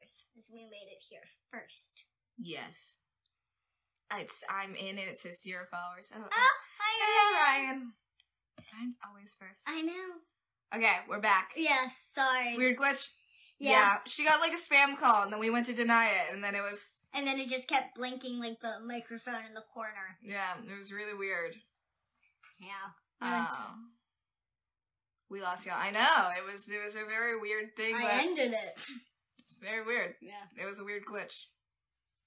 followers, as we made it here first. Yes. I'm in and it says 0 followers. Oh, Hi, Ryan. Ryan's always first. I know. Okay, we're back. Yes, sorry. Weird glitch. Yeah, she got like a spam call, and then we went to deny it, and then it was... And then it just kept blinking like the microphone in the corner. Yeah, it was really weird. Yeah. We lost y'all. I know, it was a very weird thing. I ended it. It's very weird. Yeah. It was a weird glitch.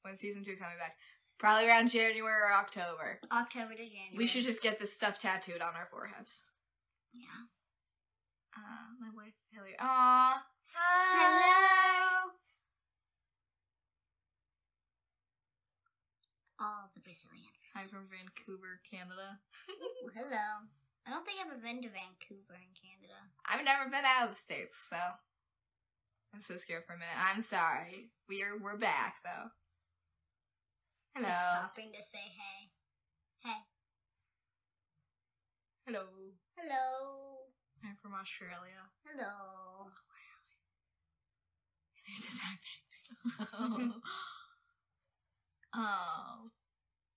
When season 2 coming back? Probably around January or October. October to January. We should just get this stuff tattooed on our foreheads. Yeah. My wife, Hillary. Aww. Hi. Hello. Oh, the Brazilian. Hi from Vancouver, Canada. Ooh, hello. I don't think I've ever been to Vancouver in Canada. I've never been out of the States, so I'm so scared for a minute. I'm sorry. We're back though. Hello. Just stopping to say hey. Hey. Hello. Hello. I'm from Australia. Hello. There's a sound effect. Oh.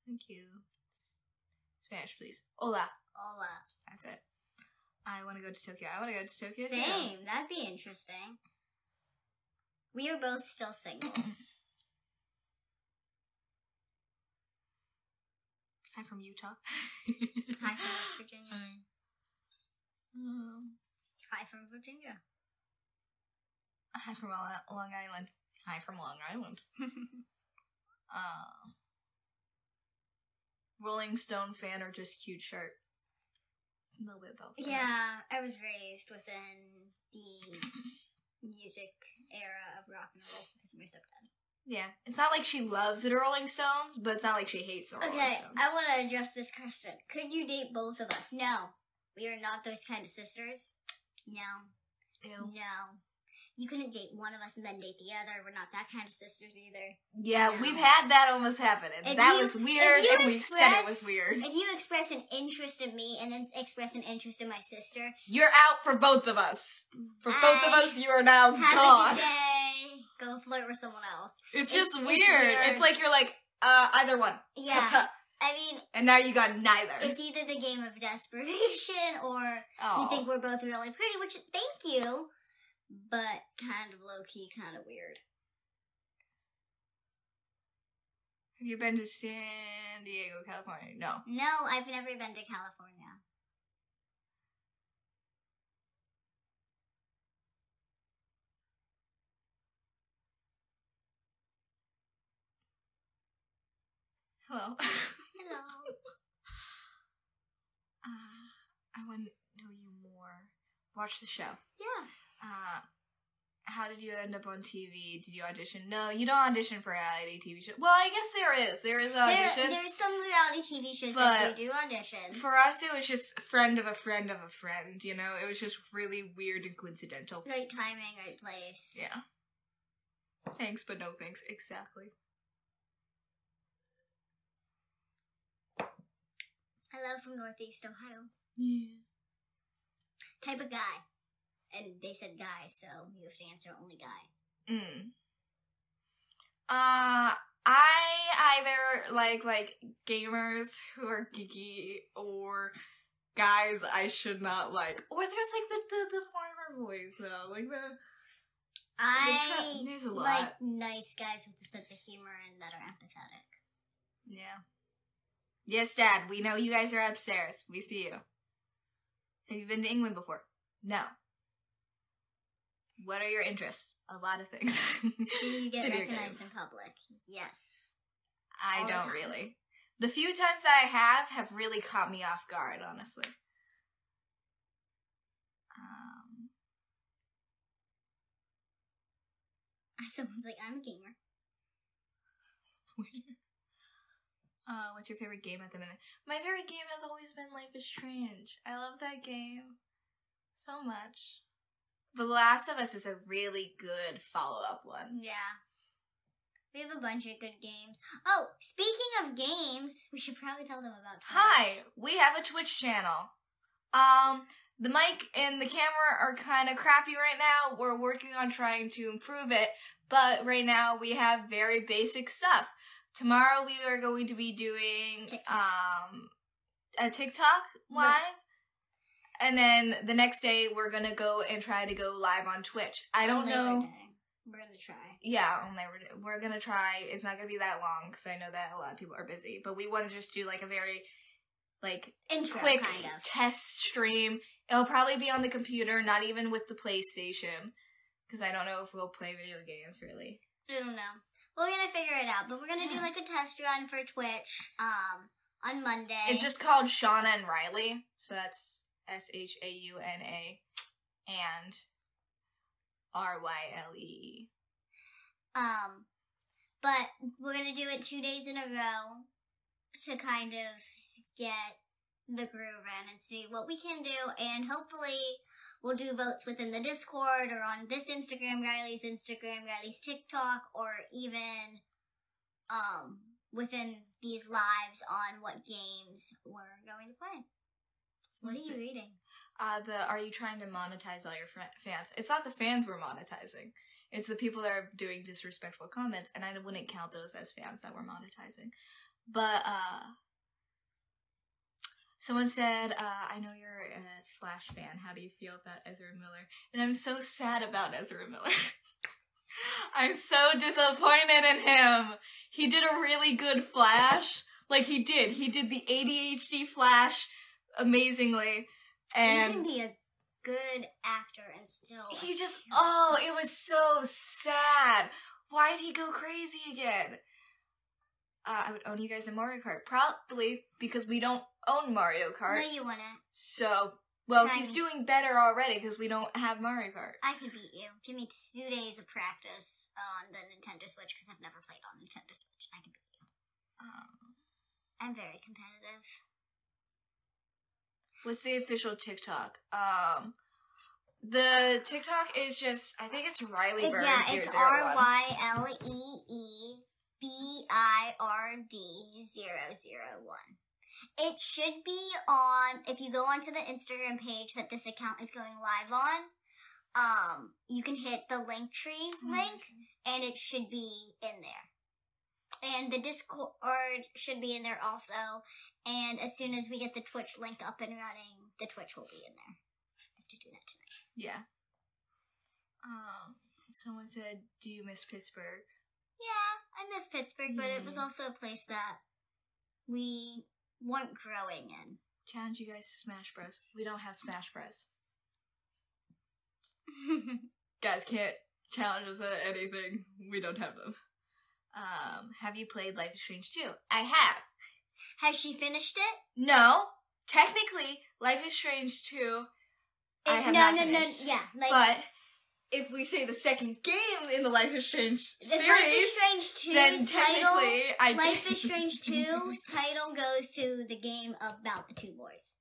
Thank you. Spanish, please. Hola. Hola. That's it. I want to go to Tokyo. I want to go to Tokyo too. Same. That'd be interesting. We are both still single. Hi from Utah. Hi from West Virginia. Hi. Hi from Virginia. Hi from Long Island. Hi from Long Island. Rolling Stone fan or just cute shirt? A little bit both. Yeah, I was raised within the music era of rock and roll because of my stepdad. Yeah, it's not like she loves the Rolling Stones, but it's not like she hates the Rolling Stones. Okay, I want to address this question. Could you date both of us? No. We are not those kind of sisters. No. Ew. No. You couldn't date one of us and then date the other. We're not that kind of sisters either. Yeah, No. We've had that almost happen. And that was weird, and we said it was weird. If you express an interest in me and then express an interest in my sister... You're out for both of us. For both of us, you are now have gone. a good day. Go flirt with someone else. It's just weird. It's like you're like, either one. Yeah. I mean... And now you got neither. It's either the game of desperation or you think we're both really pretty, which, thank you, but kind of low-key, kind of weird. Have you been to San Diego, California? No. No, I've never been to California. Hello. Hello. I want to know you more. Watch the show. Yeah. How did you end up on TV? Did you audition? No, you don't audition for reality TV show. Well, I guess there is. There is an audition. There's some reality TV shows that they do auditions. For us, it was just a friend of a friend of a friend, you know? It was just really weird and coincidental. Right timing, right place. Yeah. Thanks, but no thanks. Exactly. Hello from Northeast Ohio. Yeah. Type of guy. And they said guy, so you have to answer only guy. I either like gamers who are geeky or guys I should not like. Or there's like the farmer boys though. Like there's a lot. Like nice guys with a sense of humor and that are empathetic. Yeah. Yes, Dad, we know you guys are upstairs. We see you. Have you been to England before? No. What are your interests? A lot of things. Do you get Video recognized games. in public? Yes. I All the don't time. really. The few times that I have really caught me off guard, honestly. Someone's like, I'm a gamer. What's your favorite game at the minute? My favorite game has always been Life is Strange. I love that game so much. The Last of Us is a really good follow-up one. Yeah. We have a bunch of good games. Oh, speaking of games, we should probably tell them about Twitch. Hi, we have a Twitch channel. the mic and the camera are kind of crappy right now. We're working on trying to improve it, but right now we have very basic stuff. Tomorrow we are going to be doing a TikTok live, and then the next day we're gonna go and try to go live on Twitch. I don't know. We're gonna try. Yeah, we're gonna try. It's not gonna be that long because I know that a lot of people are busy, but we want to just do like a very intro, quick kind of test stream. It'll probably be on the computer, not even with the PlayStation, because I don't know if we'll play video games really. I don't know. We're gonna figure it out, but we're gonna do like a test run for Twitch on Monday. It's just called Shauna and Rylee, so that's SHAUNA and RYLEE. But we're gonna do it 2 days in a row to kind of get the groove in and see what we can do, and hopefully we'll do votes within the Discord or on this Instagram, Rylee's Instagram, Rylee's TikTok, or even within these lives on what games we're going to play. So what are you reading? Are you trying to monetize all your fans? It's not the fans we're monetizing. It's the people that are doing disrespectful comments, and I wouldn't count those as fans that we're monetizing. But, someone said, I know you're a Flash fan. How do you feel about Ezra Miller? And I'm so sad about Ezra Miller. I'm so disappointed in him. He did a really good Flash. Like, he did. He did the ADHD Flash amazingly. And he can be a good actor and still... He just... Oh, it was so sad. Why'd he go crazy again? I would own you guys in Mario Kart. Probably because we don't own Mario Kart. No, you wouldn't. So, well, he's doing better already because we don't have Mario Kart. I could beat you. Give me 2 days of practice on the Nintendo Switch because I've never played on Nintendo Switch. I can beat you. I'm very competitive. What's the official TikTok? The TikTok is just, I think it's Rylee Bird. Yeah, it's RYLEEBIRD001. It should be on, if you go onto the Instagram page that this account is going live on, you can hit the Linktree link, and it should be in there. And the Discord should be in there also, and as soon as we get the Twitch link up and running, the Twitch will be in there. I have to do that tonight. Yeah. Someone said, do you miss Pittsburgh? Yeah, I miss Pittsburgh, but it was also a place that we weren't growing in. Challenge you guys to Smash Bros. We don't have Smash Bros. Guys can't challenge us at anything. We don't have them. Have you played Life is Strange 2? I have. Has she finished it? No. Technically, Life is Strange 2, I have not finished. Yeah. But if we say the second game in the Life is Strange series, Life is Strange 2's then technically I Life is Strange 2's title goes to the game about the two boys.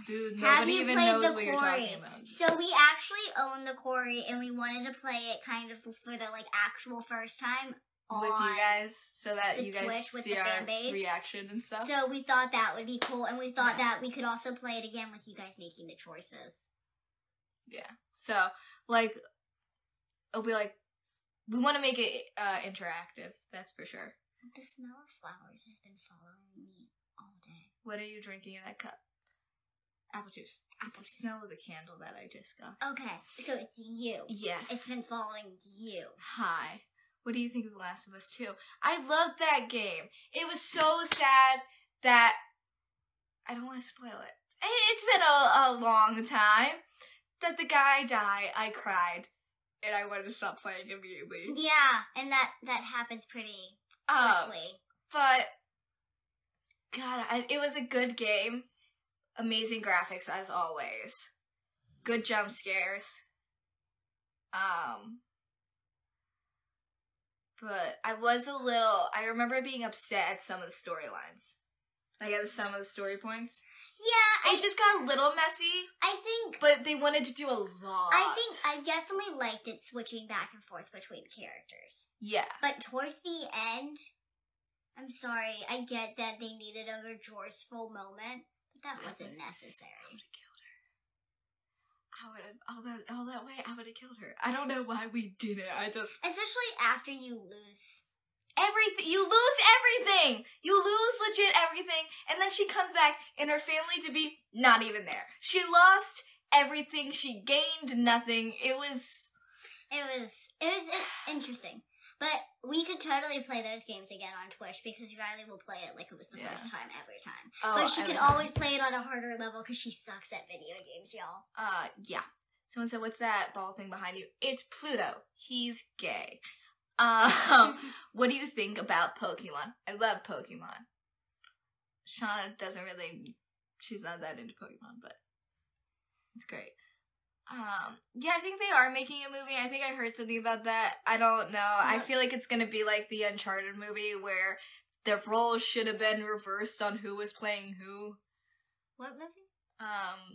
Dude, nobody even knows what you're talking about. So we actually own the quarry, and we wanted to play it kind of for the actual first time with you guys, so that you guys Twitch see our reaction and stuff. So we thought that would be cool, and we thought that we could also play it again with you guys making the choices. Yeah. So it'll be we want to make it interactive. That's for sure. The smell of flowers has been following me all day. What are you drinking in that cup? Apple juice. It's the smell of the candle that I just got. Okay, so it's you. Yes. It's been following you. Hi. What do you think of The Last of Us 2? I loved that game. It was so sad that... I don't want to spoil it. It's been a long time that the guy died. I cried. And I wanted to stop playing immediately. Yeah, and that happens pretty quickly. But... God, it was a good game. Amazing graphics, as always. Good jump scares. But I remember being upset at some of the storylines. At some of the story points. Yeah. It just got a little messy. I think. But they wanted to do a lot. I think I definitely liked it switching back and forth between characters. Yeah. But towards the end, I'm sorry, I get that they needed a rejoiceful moment. That wasn't necessary. I would have all that way. I would have killed her. I don't know why we did it. Especially after you lose everything. You lose everything. You lose legit everything, and then she comes back, and her family to be not even there. She lost everything. She gained nothing. It was interesting. But we could totally play those games again on Twitch because Rylee will play it like it was the first time every time. But she could always play it on a harder level because she sucks at video games, y'all. Yeah. Someone said, "What's that ball thing behind you?" It's Pluto. He's gay. What do you think about Pokemon? I love Pokemon. Shauna doesn't really. She's not that into Pokemon, but it's great. Yeah, I think they are making a movie. I think I heard something about that. I don't know. I feel like it's gonna be like the Uncharted movie where the roles should have been reversed on who was playing who. What movie?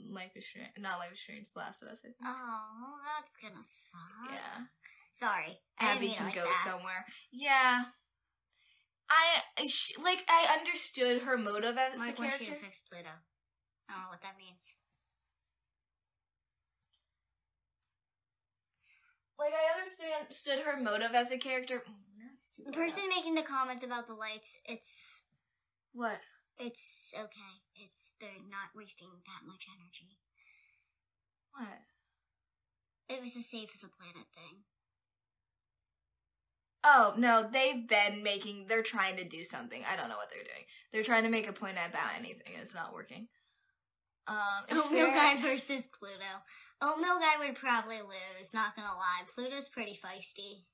Life is Strange. Not Life is Strange, Last of Us, I think. Oh, that's gonna suck. Yeah. Sorry. Abby can go somewhere. Yeah. I understood her motive as a character. Why should have fixed Pluto? I don't know what that means. Like, I understood her motive as a character. The person making the comments about the lights, it's... What? It's okay. They're not wasting that much energy. What? It was a save the planet thing. Oh, no, they're trying to do something. I don't know what they're doing. They're trying to make a point about anything, and it's not working. Oatmeal Guy versus Pluto. Oatmeal Guy would probably lose, not gonna lie. Pluto's pretty feisty.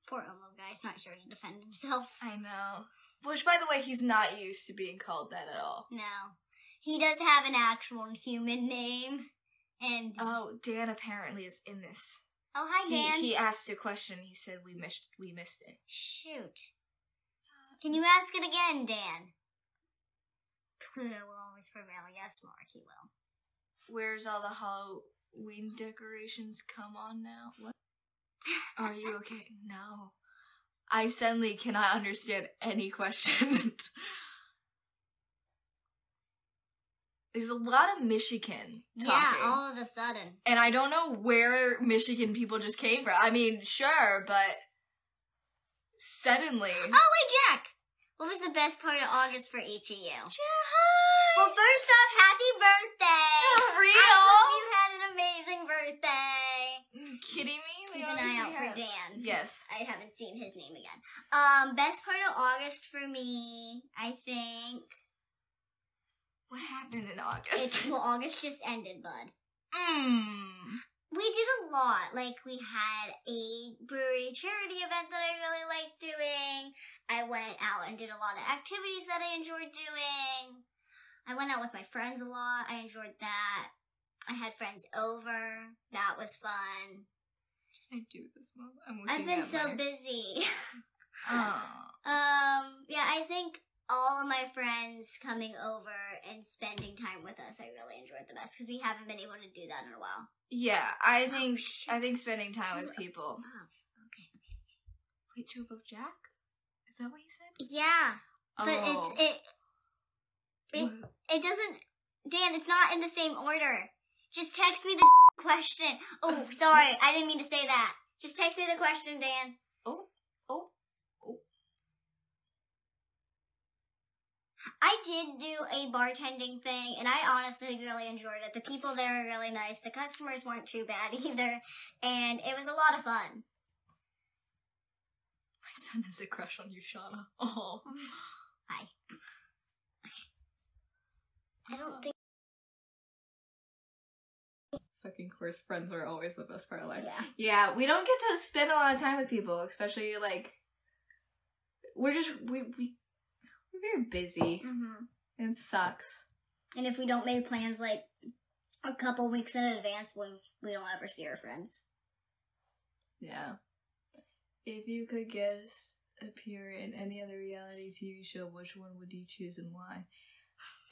Poor Oatmeal Guy's not sure to defend himself. I know. Which, by the way, he's not used to being called that at all. No. He does have an actual human name, and... Oh, Dan apparently is in this. Oh, hi, Dan. He asked a question, he said we missed it. Shoot. Can you ask it again, Dan? Pluto will always prevail. Yes, Mark, he will. Where's all the Halloween decorations? Come on now. What? Are you okay? No. I suddenly cannot understand any question. There's a lot of Michigan talking. Yeah, all of a sudden. And I don't know where Michigan people just came from. I mean, sure, but suddenly... Oh, wait, Jack! What was the best part of August for each of you? Hi! Well, first off, happy birthday! For real? I hope you had an amazing birthday. Are you kidding me? Keep an eye out for Dan. Yes. I haven't seen his name again. Best part of August for me, I think... What happened in August? August just ended, bud. We did a lot. Like, we had a brewery charity event that I really liked doing. I went out and did a lot of activities that I enjoyed doing. I went out with my friends a lot. I enjoyed that. I had friends over. That was fun. What did I do this month? I've been so busy. Oh. Yeah, I think all of my friends coming over and spending time with us, I really enjoyed the best because we haven't been able to do that in a while. Yeah, I think spending time with people. Okay. Wait, two above Jack? Is that what you said? Yeah, but it doesn't. Dan, it's not in the same order. Just text me the question. Oh, sorry, I didn't mean to say that. Just text me the question, Dan. Oh. I did do a bartending thing, and I honestly really enjoyed it. The people there are really nice. The customers weren't too bad either, and it was a lot of fun. My son has a crush on you, Shauna. Oh. Hi. I don't think... Fucking course, friends are always the best part of life. Yeah. Yeah, we don't get to spend a lot of time with people, especially, like... We're very busy. Mm-hmm. It sucks. And if we don't make plans like a couple weeks in advance, when we don't ever see our friends. Yeah. If you could appear in any other reality TV show, which one would you choose and why?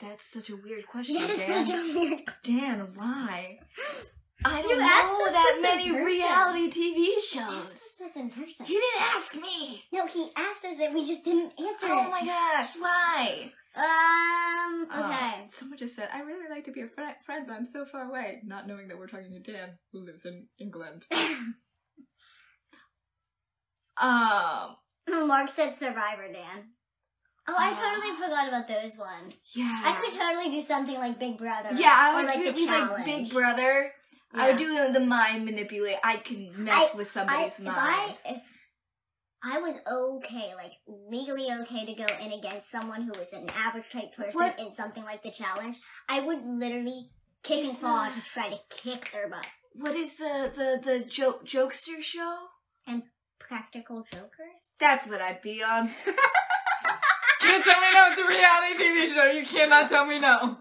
That's such a weird question, Dan. Such a weird... Dan, why? I don't know that many reality TV shows. Asked us this in person. He didn't ask me. No, he asked us and we just didn't answer it. Oh my gosh, why? Okay. Someone just said, I really like to be a friend, but I'm so far away. Not knowing that we're talking to Dan, who lives in England. Mark said Survivor, Dan. Oh, I totally forgot about those ones. Yeah. I could totally do something like Big Brother. Yeah, I would or like be the challenge. like Big Brother. Yeah. I would do the mind manipulate. I can mess with somebody's mind. If I was okay, like legally okay to go in against someone who was an average type person in something like the challenge, I would literally kick and claw to try to kick their butt. What is the jokester show? And Practical Jokers? That's what I'd be on. Can't tell me no, it's a reality TV show. You cannot tell me no.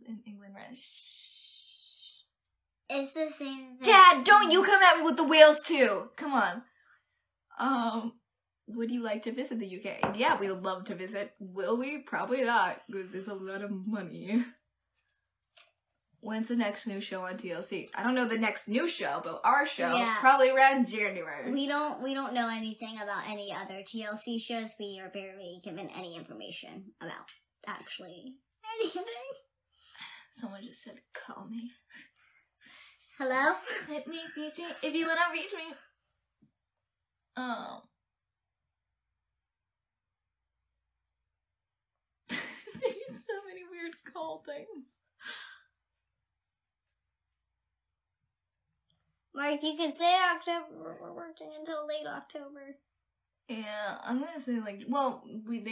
In England, right? It's the same thing. Dad, don't you come at me with the whales too. Come on. Would you like to visit the UK? Yeah, we would love to visit. Will we? Probably not, because there's a lot of money. When's the next new show on TLC? I don't know the next new show, but our show, probably around January. We don't know anything about any other TLC shows. We are barely given any information about actually anything. Someone just said, call me. Hello? Let me reach me if you want to reach me. Oh. There's so many weird call things. Mark, you could say October. We're working until late October. Yeah, I'm gonna say they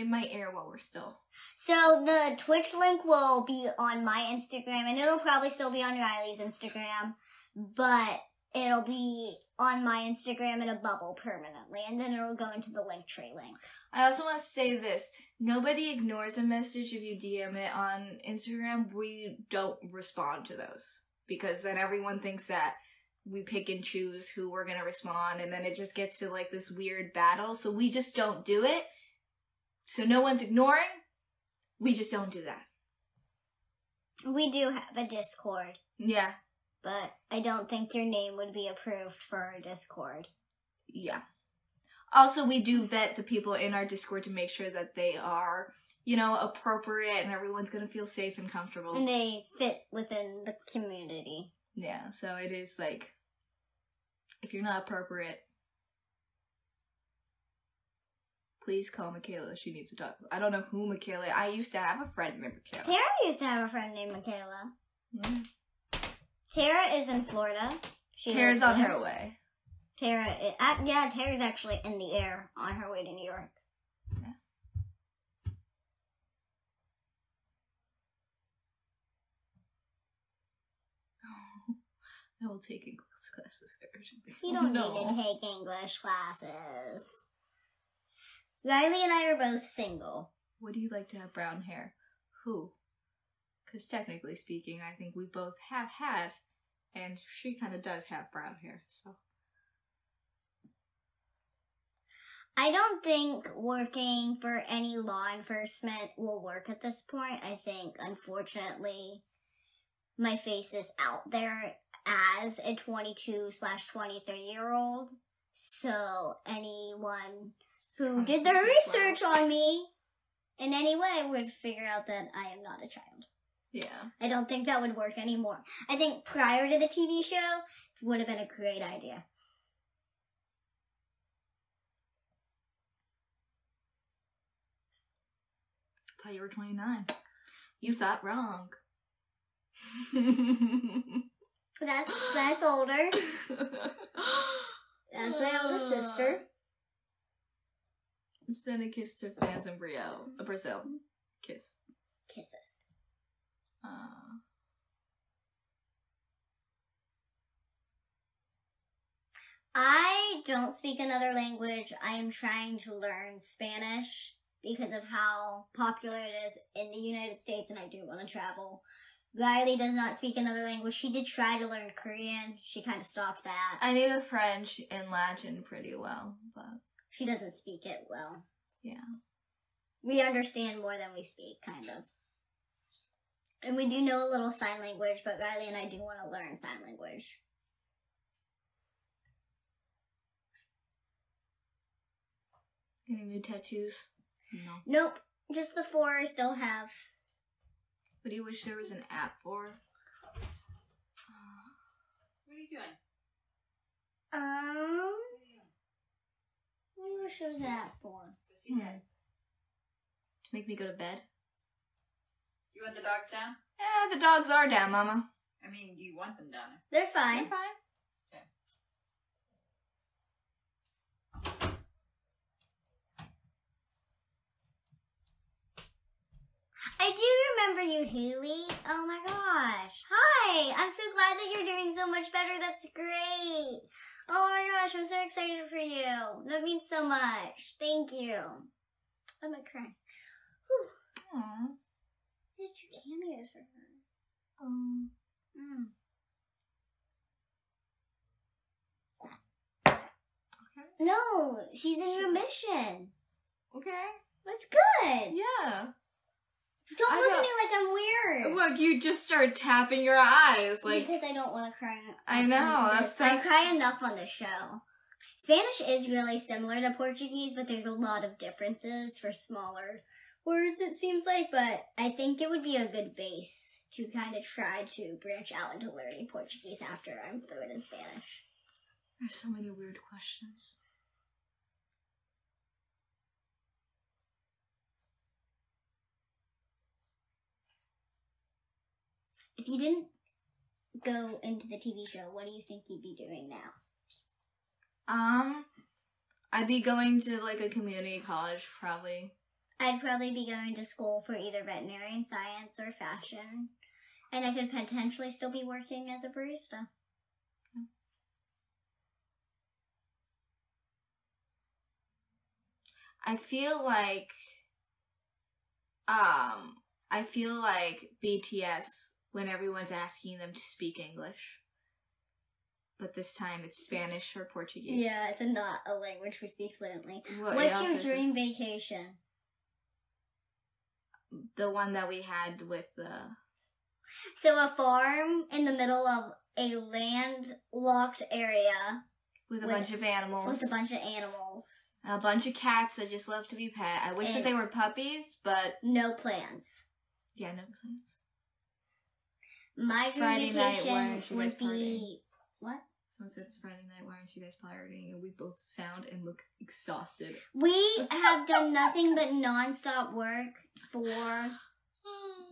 might air while we're still. So the Twitch link will be on my Instagram, and it'll probably still be on Rylee's Instagram, but it'll be on my Instagram in a bubble permanently, and then it'll go into the Linktree link. I also want to say this. Nobody ignores a message if you DM it on Instagram. We don't respond to those, because then everyone thinks that we pick and choose who we're gonna respond, and then it just gets to like this weird battle. So we just don't do it. So no one's ignoring. We just don't do that. We do have a Discord. Yeah. But I don't think your name would be approved for our Discord. Yeah. Also, we do vet the people in our Discord to make sure that they are, appropriate and everyone's gonna feel safe and comfortable. And they fit within the community. Yeah, so it is like, if you're not appropriate, please call Michaela. She needs to talk. I don't know who Michaela is. I used to have a friend named Michaela. Tara used to have a friend named Michaela. Mm. Tara is in Florida. Tara's on her way. Tara's actually in the air on her way to New York. Yeah. I will take English classes urgently. You don't need to take English classes. Rylee and I are both single. Would you like to have brown hair? Who? Because technically speaking, I think we both have had, and she kind of does have brown hair, so. I don't think working for any law enforcement will work at this point. I think, unfortunately, my face is out there as a 22/23-year-old. So anyone who did their research on me in any way would figure out that I am not a child. Yeah. I don't think that would work anymore. I think prior to the TV show, it would have been a great idea. I thought you were 29. You thought wrong. That's older. That's my oldest sister. Send a kiss to fans in Brazil. Kiss. Kisses. I don't speak another language. I am trying to learn Spanish because of how popular it is in the United States, and I do want to travel. Rylee does not speak another language. She did try to learn Korean. She kind of stopped that. I knew French and Latin pretty well, but she doesn't speak it well. Yeah. We understand more than we speak, kind of. And we do know a little sign language, but Rylee and I do want to learn sign language. Any new tattoos? No. Nope. Just the 4 I still have. What do you wish there was an app for? What are you doing? What do you wish there was an app for? To make me go to bed? You want the dogs down? Yeah, the dogs are down, Mama. I mean, you want them down. They're fine. They're fine. I do remember you, Haley. Oh my gosh. Hi. I'm so glad that you're doing so much better. That's great. Oh my gosh, I'm so excited for you. That means so much. Thank you. I'm gonna cry. Whew. Aww. There's 2 cameos for her. Okay. No, she's in remission. Okay. That's good. Yeah. Don't I look know. at me like I'm weird. Look, you just started tapping your eyes. Like, because I don't want to cry. I know. I cry enough on the show. Spanish is really similar to Portuguese, but there's a lot of differences for smaller words, it seems like. But I think it would be a good base to kind of try to branch out into learning Portuguese after I'm fluent in Spanish. There's so many weird questions. If you didn't go into the TV show, what do you think you'd be doing now? I'd be going to like a community college, probably. I'd probably be going to school for either veterinarian science or fashion. And I could potentially still be working as a barista. I feel like BTS when everyone's asking them to speak English. But this time it's Spanish or Portuguese. Yeah, it's not a language we speak fluently. Well, what's your dream vacation? The one that we had with the... So a farm in the middle of a landlocked area. With a bunch of animals. With a bunch of animals. A bunch of cats that just love to be pet. I wish that they were puppies, but... No plans. Yeah, no plans. My dream vacation would be... What? Someone said it's Friday night, why aren't you guys partying? And we both sound and look exhausted. We have done nothing but non-stop work for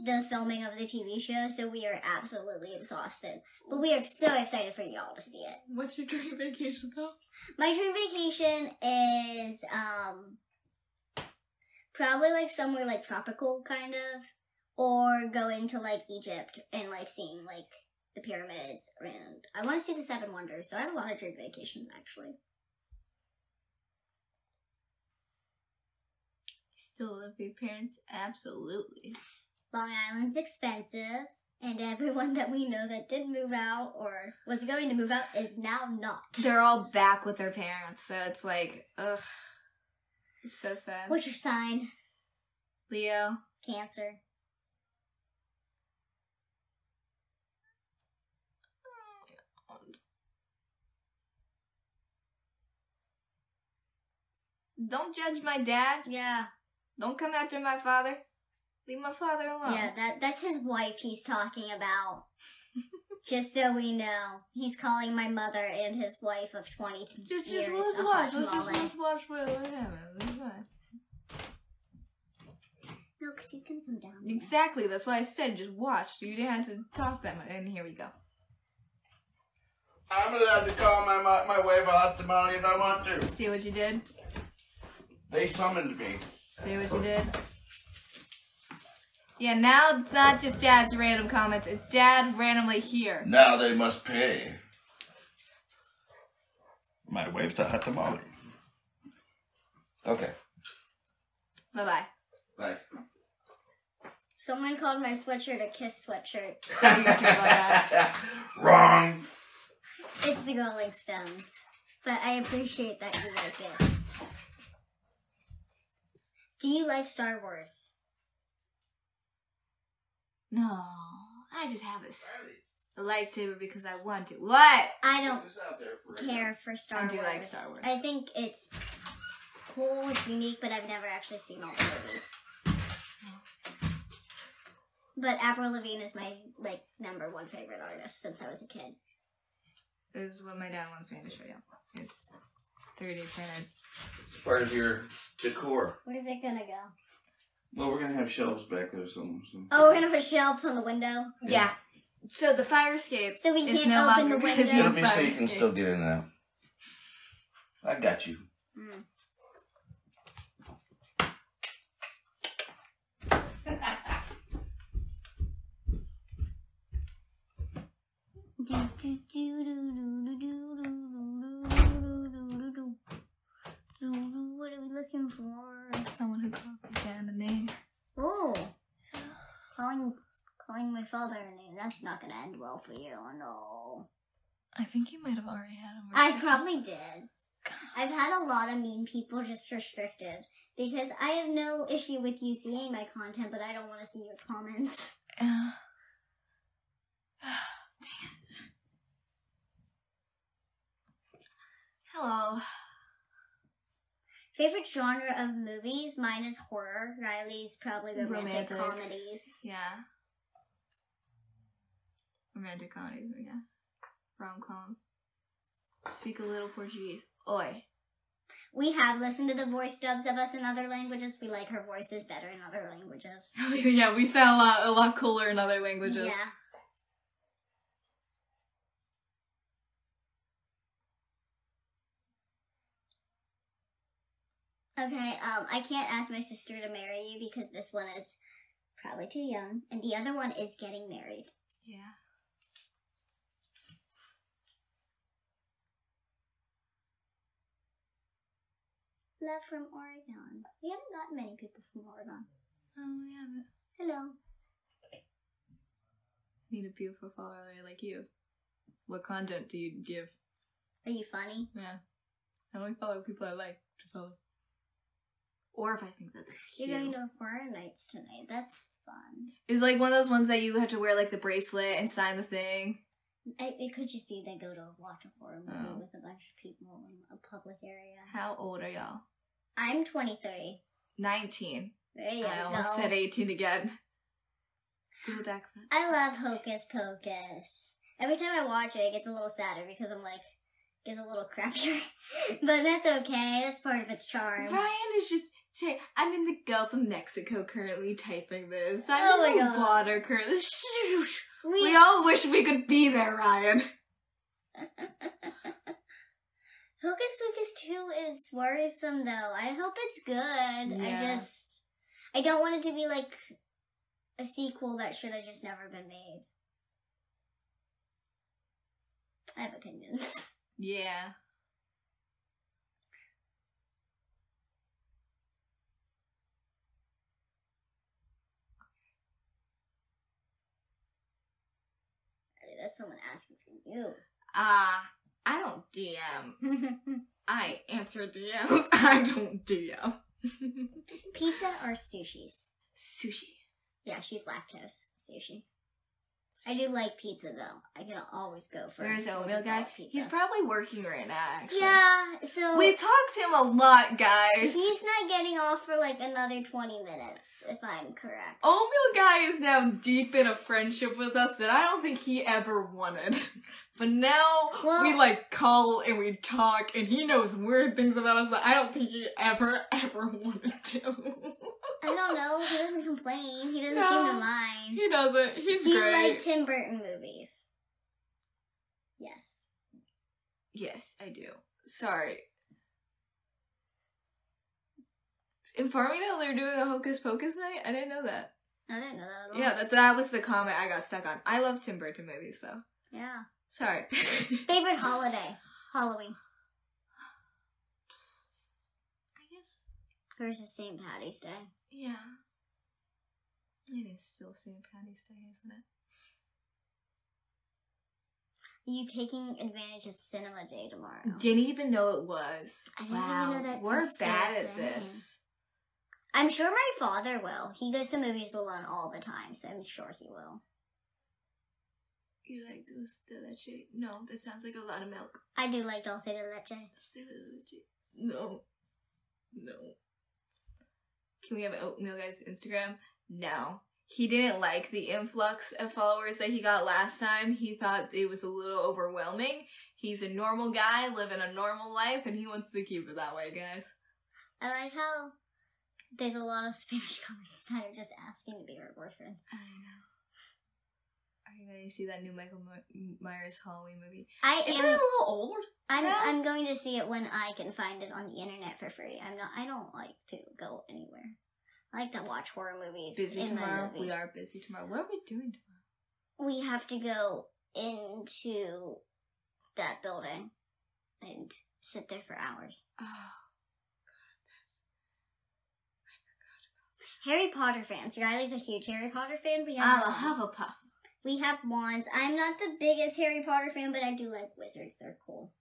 the filming of the TV show, so we are absolutely exhausted. But we are so excited for y'all to see it. What's your dream vacation, though? My dream vacation is, probably, like, somewhere, like, tropical, kind of. Or going to, like, Egypt and, like, seeing, like, the pyramids around. I want to see the 7 Wonders, so I have a lot of dream vacations, actually. Still live with your parents? Absolutely. Long Island's expensive, and everyone that we know that did move out or was going to move out is now not. They're all back with their parents, so it's like, ugh. It's so sad. What's your sign? Leo. Cancer. Don't judge my dad. Yeah. Don't come after my father. Leave my father alone. Yeah, that's his wife he's talking about. Just so we know. He's calling my mother and his wife of 22 years a hot tamale. Let's watch what happens. It's fine. No, because he's going to come down. Exactly. That's why I said just watch. You didn't have to talk that much. And here we go. I'm allowed to call my wife a hot tamale if I want to. See what you did? They summoned me. See what you did? Yeah, now it's not just Dad's random comments. It's Dad randomly here. Now they must pay. My wife's a hot tamale. Okay. Bye-bye. Bye. Someone called my sweatshirt a kiss sweatshirt. Wrong. It's the Rolling Stones. But I appreciate that you like it. Do you like Star Wars? No, I just have a lightsaber because I want to. What? I don't care for Star Wars. I do like Star Wars. I think it's cool, it's unique, but I've never actually seen all the movies. But Avril Lavigne is my, like, #1 favorite artist since I was a kid. This is what my dad wants me to show you. It's 3D printed. It's part of your decor. Where's it gonna go? Well, we're gonna have shelves back there somewhere. So. Oh, we're gonna put shelves on the window? Yeah. So the fire escape So we is can't no open longer the gonna window? be a It'll be so fire you can escape. still get in and out. I got you. Mm. What are we looking for? Someone who copied down a name. Oh, calling my father a name. That's not gonna end well for you. Oh no. I think you might have already had him. I probably did. I've had a lot of mean people just restricted because I have no issue with you seeing my content, but I don't want to see your comments. Damn. Hello. Favorite genre of movies? Mine is horror. Riley's probably romantic comedies. Yeah. Romantic comedy, yeah. Rom-com. Speak a little Portuguese. Oi. We have listened to the voice dubs of us in other languages. We like her voices better in other languages. Yeah, we sound a lot cooler in other languages. Yeah. Okay, I can't ask my sister to marry you because this one is probably too young, and the other one is getting married. Yeah. Love from Oregon. We haven't gotten many people from Oregon. Oh, we haven't. Hello. Need a beautiful follower like you. What content do you give? Are you funny? Yeah. I only follow people I like to follow. Or if I think that they're cute. You're going to Horror Nights tonight. That's fun. It's like one of those ones that you have to wear like the bracelet and sign the thing. It could just be they go to watch a horror movie Oh. with a bunch of people in a public area. How old are y'all? I'm 23. 19. There you I almost go. said 18 again. Do that. I love Hocus Pocus. Every time I watch it, it gets a little sadder because I'm like, it gets a little crappier. But that's okay. That's part of its charm. Ryan is just saying, I'm in the Gulf of Mexico currently typing this. Oh I'm in my the God. water currently. We all wish we could be there, Ryan. Hocus Pocus 2 is worrisome, though. I hope it's good. Yeah. I don't want it to be like a sequel that should have just never been made. I have opinions. Yeah. That's someone asking for you. I don't DM. I answer DMs. I don't DM. Pizza or sushis? Sushi. Yeah, she's lactose. Sushi. I do like pizza, though. I can always go for There's a oatmeal guy. pizza. He's probably working right now, actually. Yeah, so... We talked to him a lot, guys. He's not getting off for like another 20 minutes, if I'm correct. Oatmeal guy is now deep in a friendship with us that I don't think he ever wanted. But now Well- we like call and we talk and he knows weird things about us that I don't think he ever wanted to. I don't know. He doesn't complain. He doesn't No, seem to mind. He doesn't. He's Do you great. like Tim Burton movies? Yes. Yes, I do. Sorry. Informing how they're doing a Hocus Pocus night? I didn't know that. I didn't know that at all. Yeah, that was the comment I got stuck on. I love Tim Burton movies, though. Yeah. Sorry. Favorite holiday? Halloween. I guess. Versus St. Patty's Day. Yeah. It is still St. Patty's Day, isn't it? Are you taking advantage of Cinema Day tomorrow? Didn't even know it was. I didn't even know that's we're a still bad at thing. this. I'm sure my father will. He goes to movies alone all the time, so I'm sure he will. You like dulce de leche? No, that sounds like a lot of milk. I do like dulce de leche. Dulce de leche. No. No. Can we have an oatmeal guy's Instagram? No. he didn't like the influx of followers that he got last time. He thought it was a little overwhelming. He's a normal guy living a normal life, and he wants to keep it that way, guys. I like how there's a lot of Spanish comments that are just asking to be our boyfriends. I know. Are you going to see that new Michael Myers Halloween movie? Isn't it a little old? I'm going to see it when I can find it on the internet for free. I don't like to go anywhere. I like to watch horror movies. Busy tomorrow. We are busy tomorrow. What are we doing tomorrow? We have to go into that building and sit there for hours. Oh. Harry Potter fans. Riley's a huge Harry Potter fan. I'm a Hufflepuff. We have wands. I'm not the biggest Harry Potter fan, but I do like wizards. They're cool.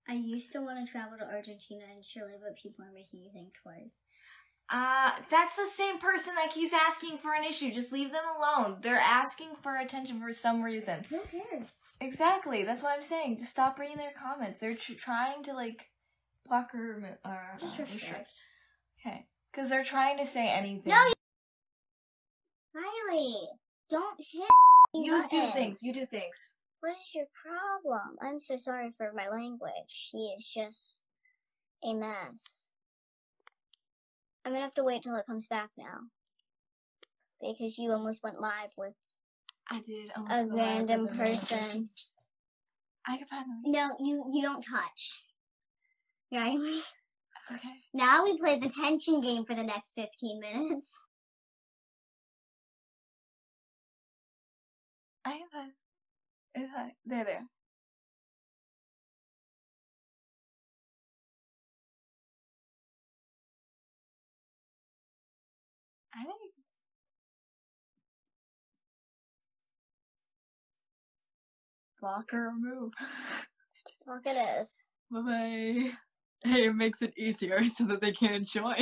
I used to want to travel to Argentina and Chile, but people are making you think twice. That's the same person that keeps asking for an issue. Just leave them alone. They're asking for attention for some reason. Who cares? Exactly. That's what I'm saying. Just stop reading their comments. They're trying to, like, block or just restrict. Okay. Because they're trying to say anything. No! Riley! Don't hit You do things. You do things. What is your problem? I'm so sorry for my language. She is just a mess. I'm gonna have to wait till it comes back now. Because you almost went live with I did a random person. I can find them. No, you don't touch. Riley? That's okay. Now we play the tension game for the next 15 minutes. I can find them. It's fine. They're there. I think. Block or remove. Look it is. Bye-bye. Hey, it makes it easier so that they can't join.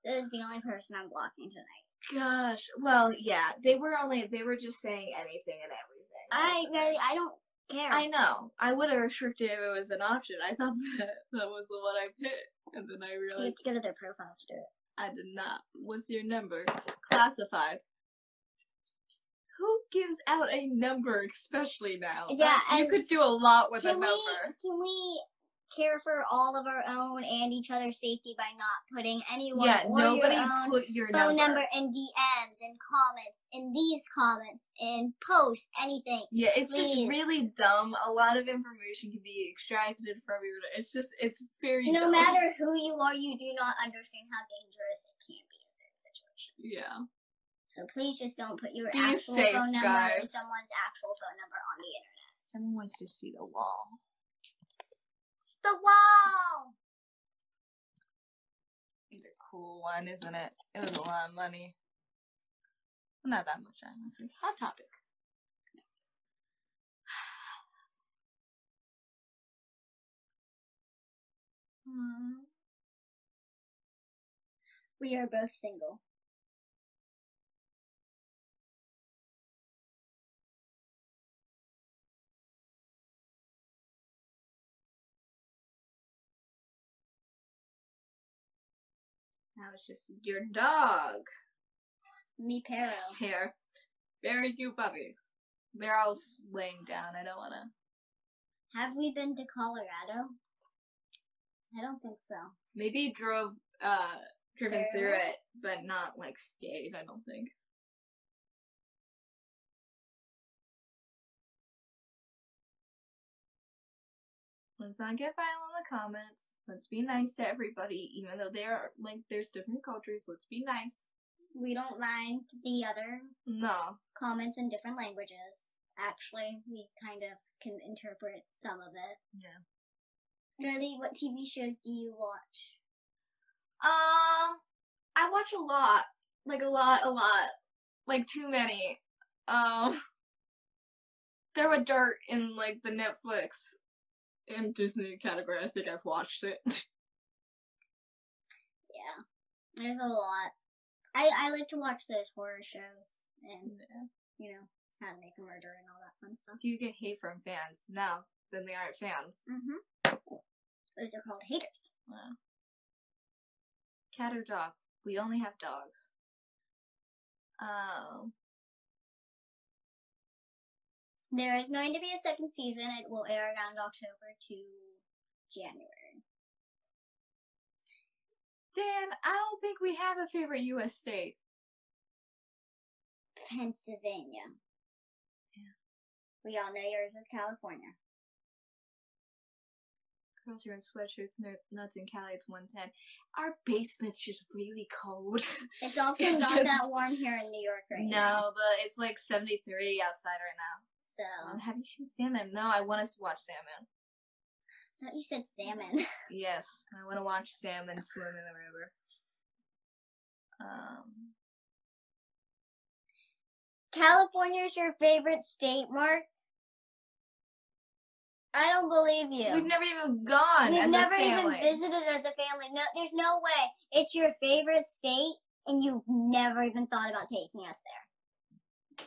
This is the only person I'm blocking tonight. Gosh. Well, yeah. They were just saying anything and everything. I don't care. I know. I would have restricted if it was an option. I thought that was the one I picked. And then I realized. You have to go to their profile to do it. I did not. What's your number? Classified. Who gives out a number, especially now? Yeah, you could do a lot with a number. Can we care for all of our own and each other's safety by not putting anyone or nobody your own put your phone number in DMs and comments in these comments in posts, anything. Yeah, it's Please. just really dumb. A lot of information can be extracted from your. It's very No dumb. matter who you are, you do not understand how dangerous it can be in certain situations. Yeah. So please just don't put your Be actual safe, phone number or guys. someone's actual phone number on the internet. Someone wants to see the wall. It's the wall! It's a cool one, isn't it? It was a lot of money. Not that much, honestly. Hot topic. We are both single. Now it's just your dog. Me pero. Here. Very cute puppies. They're all laying down. I don't want to. Have we been to Colorado? I don't think so. Maybe driven through it, but not like stayed, I don't think. Let's not get violent in the comments. Let's be nice to everybody, even though there's different cultures. Let's be nice. We don't mind the other comments in different languages. Actually, we kind of can interpret some of it. Yeah. Really, what TV shows do you watch? I watch a lot. Like a lot. Like too many. There were dirt in like the Netflix and Disney category. I think I've watched it. Yeah. There's a lot. I like to watch those horror shows and, you know, how to make a murder and all that fun stuff. Do you get hate from fans? No, then they aren't fans. Mm-hmm. Those are called haters. Wow. Cat or dog? We only have dogs. There is going to be a second season. It will air around October to January. Dan, I don't think we have a favorite U.S. state. Pennsylvania. Yeah. We all know yours is California. Girls are in sweatshirts, nuts in Cali, it's 110. Our basement's just really cold. It's also It's not just- that warm here in New York right now. No, but it's like 73 outside right now. So, Have you seen salmon? No, I want to watch salmon. I thought you said salmon. Yes, I want to watch salmon swim in the river. California is your favorite state, Mark? I don't believe you. We've never even gone We've as never a family. even visited as a family. No, there's no way. It's your favorite state, and you've never even thought about taking us there.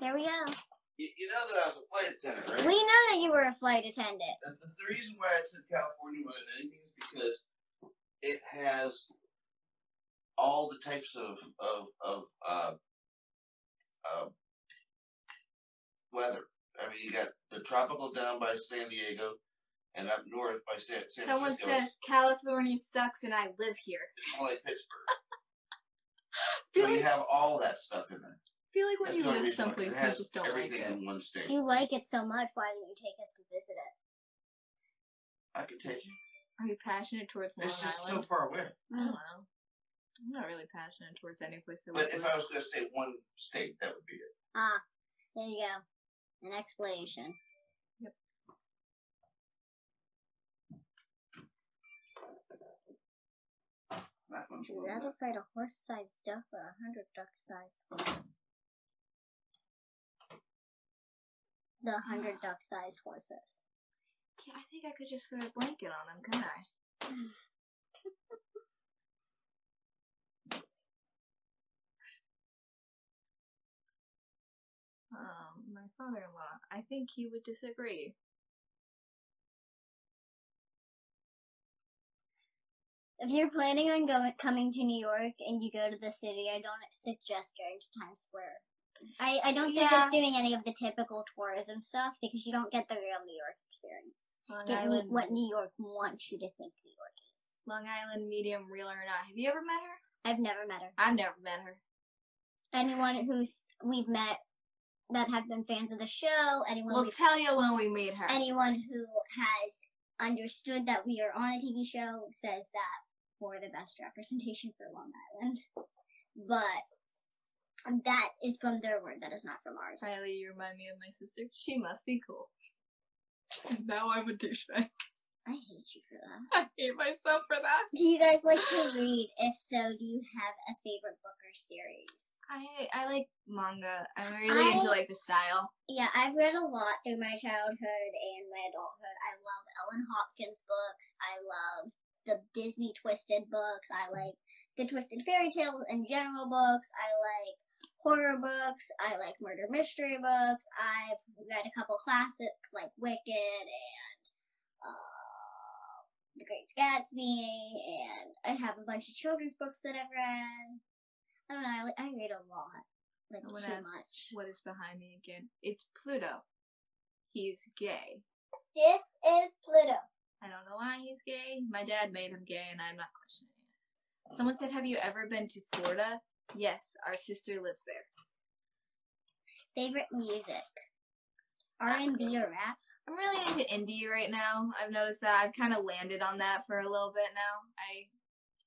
There we go. You know that I was a flight attendant, right? We know that you were a flight attendant. The reason why I said California more than anything is because it has all the types of weather. I mean, you got the tropical down by San Diego, and up north by San Someone Francisco. says California sucks and I live here. It's more like Pittsburgh. Feel So you like, have all that stuff in there. feel like when That's you the only live reason why. someplace, It you has just don't like everything it. in one state. If you like it so much, why didn't you take us to visit it? I could take you. Are you passionate towards Long It's just so Island? far away. I don't know. I'm not really passionate towards any place that But we if live. I was going to say one state, that would be it. Ah, there you go. An explanation. Yep. That one's Would you one. rather fight a horse-sized duck or 100 duck-sized horses? The 100 duck-sized horses. I think I could just throw a blanket on them, couldn't I? My father-in-law, I think he would disagree. If you're planning on coming to New York and you go to the city, I don't suggest going to Times Square. I don't suggest doing any of the typical tourism stuff because you don't get the real New York experience. Get what New York wants you to think New York is. Long Island, medium, real or not. Have you ever met her? I've never met her. I've never met her. Anyone we've met that have been fans of the show, We'll tell you when we meet her. anyone who has understood that we are on a TV show says that for the best representation for Long Island. But that is from their word, that is not from ours. Rylee, you remind me of my sister. She must be cool. Now I'm a douchebag. I hate you for that. I hate myself for that. Do you guys like to read? If so, do you have a favorite book or series? I like manga. I'm really into like the style. Yeah, I've read a lot through my childhood and my adulthood. I love Ellen Hopkins books. I love the Disney Twisted books. I like the Twisted Fairy Tales and general books. I like horror books. I like murder mystery books. I've read a couple classics like Wicked and The Great Gatsby, and I have a bunch of children's books that I've read. I don't know, I read a lot. Like, Someone too asks, much. what is behind me again? It's Pluto. He's gay. This is Pluto. I don't know why he's gay. My dad made him gay, and I'm not questioning it. Someone said, have you ever been to Florida? Yes, our sister lives there. Favorite music? R&B or rap? I'm really into indie right now. I've noticed that. I've kind of landed on that for a little bit now. I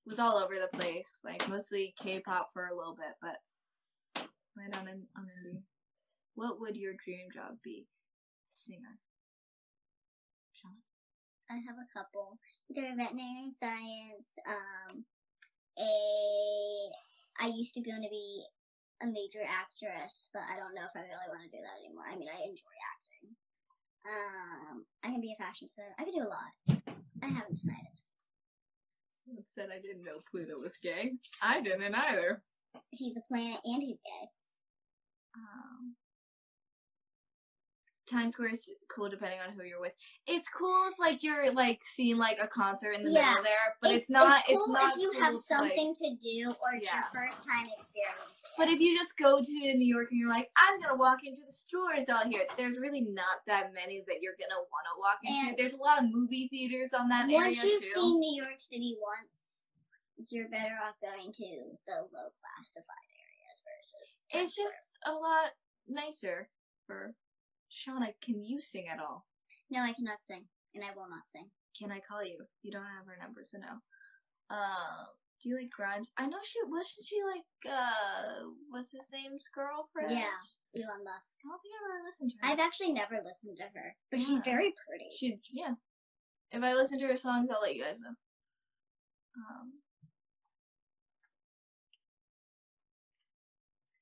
was all over the place, like mostly K-pop for a little bit, but landed on indie. What would your dream job be? Singer. Shauna? I have a couple. Either veterinary science, I used to going to be a major actress, but I don't know if I really want to do that anymore. I mean, I enjoy acting. I can be a fashion designer. I could do a lot. I haven't decided. Someone said I didn't know Pluto was gay. I didn't either. He's a planet and he's gay. Times Square is cool depending on who you're with. It's cool if like you're like seeing like a concert in the middle there, but it's not. It's cool it's not if you cool have to, something to do or it's Yeah. your first time experience. But if you just go to New York and you're like, I'm gonna walk into the stores out here, there's really not that many that you're gonna want to walk into. And There's a lot of movie theaters on that once area you've too. seen New York City once, you're better off going to the low classified areas versus. It's just a lot nicer for Shauna. Can you sing at all? No, I cannot sing, and I will not sing. Can I call you? You don't have her number, so no. Do you like Grimes? I know wasn't she like what's his name's girlfriend? Yeah, Elon Musk. I don't think I ever listened to her. I've actually never listened to her, but she's Yeah. very pretty. Yeah. If I listen to her songs, I'll let you guys know.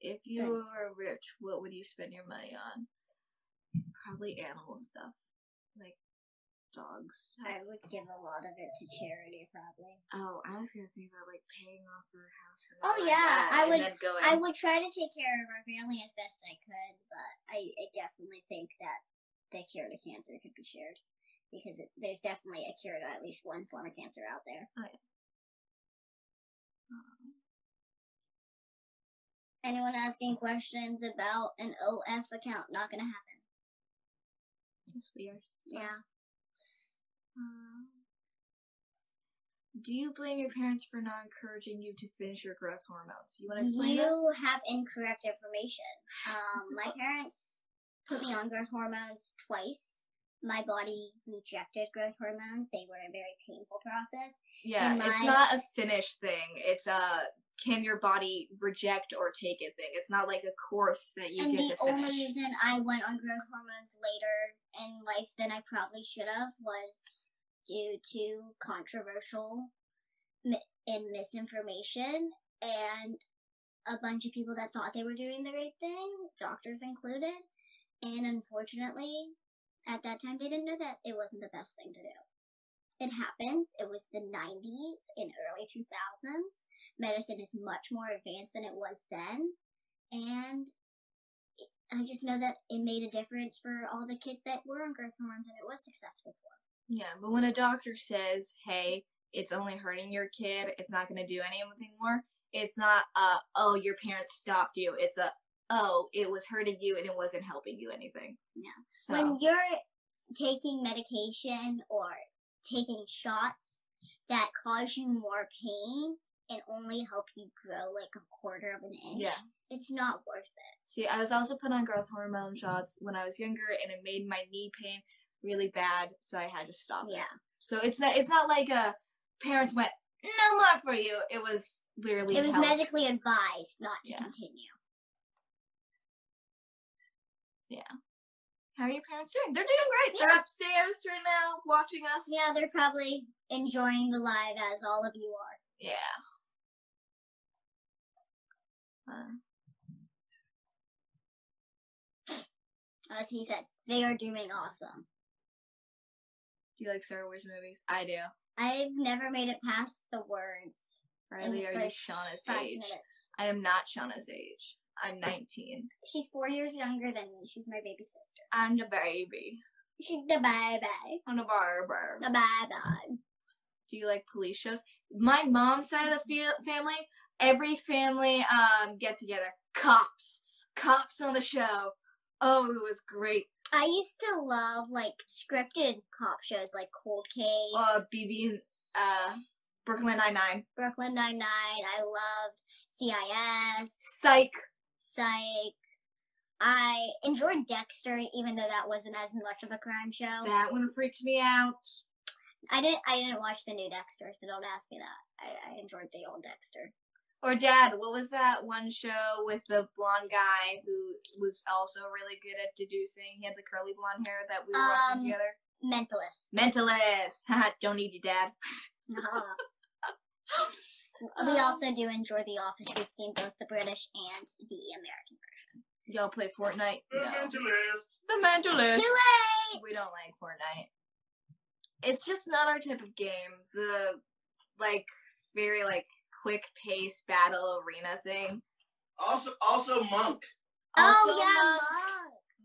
If you were rich, what would you spend your money on? Probably animal stuff, like dogs. I would give a lot of it to charity, probably. Oh, I was gonna think about like paying off her house for Oh, my yeah, dad I and would- then going. I would try to take care of our family as best I could, but I definitely think that the cure to cancer could be shared. Because there's definitely a cure to at least one form of cancer out there. Oh, yeah. Anyone asking questions about an OF account? Not gonna happen. That's weird. So, Yeah. Do you blame your parents for not encouraging you to finish your growth hormones? You want to explain this? You have incorrect information. My parents put me on growth hormones twice. My body rejected growth hormones. They were a very painful process. Yeah, and it's not a finished thing. It's can your body reject or take it thing. It's not like a course that you And get the to finish. only reason I went on growth hormones later in life than I probably should have was due to controversial and misinformation and a bunch of people that thought they were doing the right thing, doctors included. And unfortunately, at that time, they didn't know that it wasn't the best thing to do. It happens. It was the 90s and early 2000s. Medicine is much more advanced than it was then. And I just know that it made a difference for all the kids that were on growth hormones and it was successful for them. Yeah, but when a doctor says, hey, it's only hurting your kid, it's not going to do anything more, it's not, oh, your parents stopped you. It's oh, it was hurting you and it wasn't helping you anything. Yeah. So, When you're taking medication or taking shots that cause you more pain and only help you grow like a quarter of an inch, yeah. it's not worth it. See, I was also put on growth hormone shots when I was younger, and it made my knee pain really bad, so I had to stop it. Yeah. So it's not like parents went, no more for you. It was literally It was health. medically advised not to Yeah. continue. Yeah. How are your parents doing? They're doing great. Yeah. They're upstairs right now watching us. Yeah, they're probably enjoying the live as all of you are. Yeah. As he says, they are doing awesome. Do you like Star Wars movies? I do. I've never made it past the words. in the Rylee, are you first Shauna's 5 age? minutes. I am not Shauna's age. I'm 19. She's 4 years younger than me. She's my baby sister. I'm the baby. She's the baby. I'm the barber. The baby. Do you like police shows? My mom's side of the family, every family get together. Cops on the show. Oh, it was great. I used to love, like, scripted cop shows like Cold Case, BB, Brooklyn Nine-Nine. Brooklyn Nine-Nine. I loved CIS, Psych. Psych. I enjoyed Dexter, even though that wasn't as much of a crime show. That one freaked me out. I didn't watch the new Dexter, so don't ask me that. I enjoyed the old Dexter. Or Dad, what was that one show with the blonde guy who was also really good at deducing? He had the curly blonde hair that we were watching together. Mentalist. Mentalist. Haha, don't need you, Dad. We also do enjoy The Office. We've seen both the British and the American version. Y'all play Fortnite? The No. Mentalist. The Mentalist. Too late! We don't like Fortnite. It's just not our type of game. The like very like quick pace battle arena thing. Also Monk. Also, oh yeah, Monk.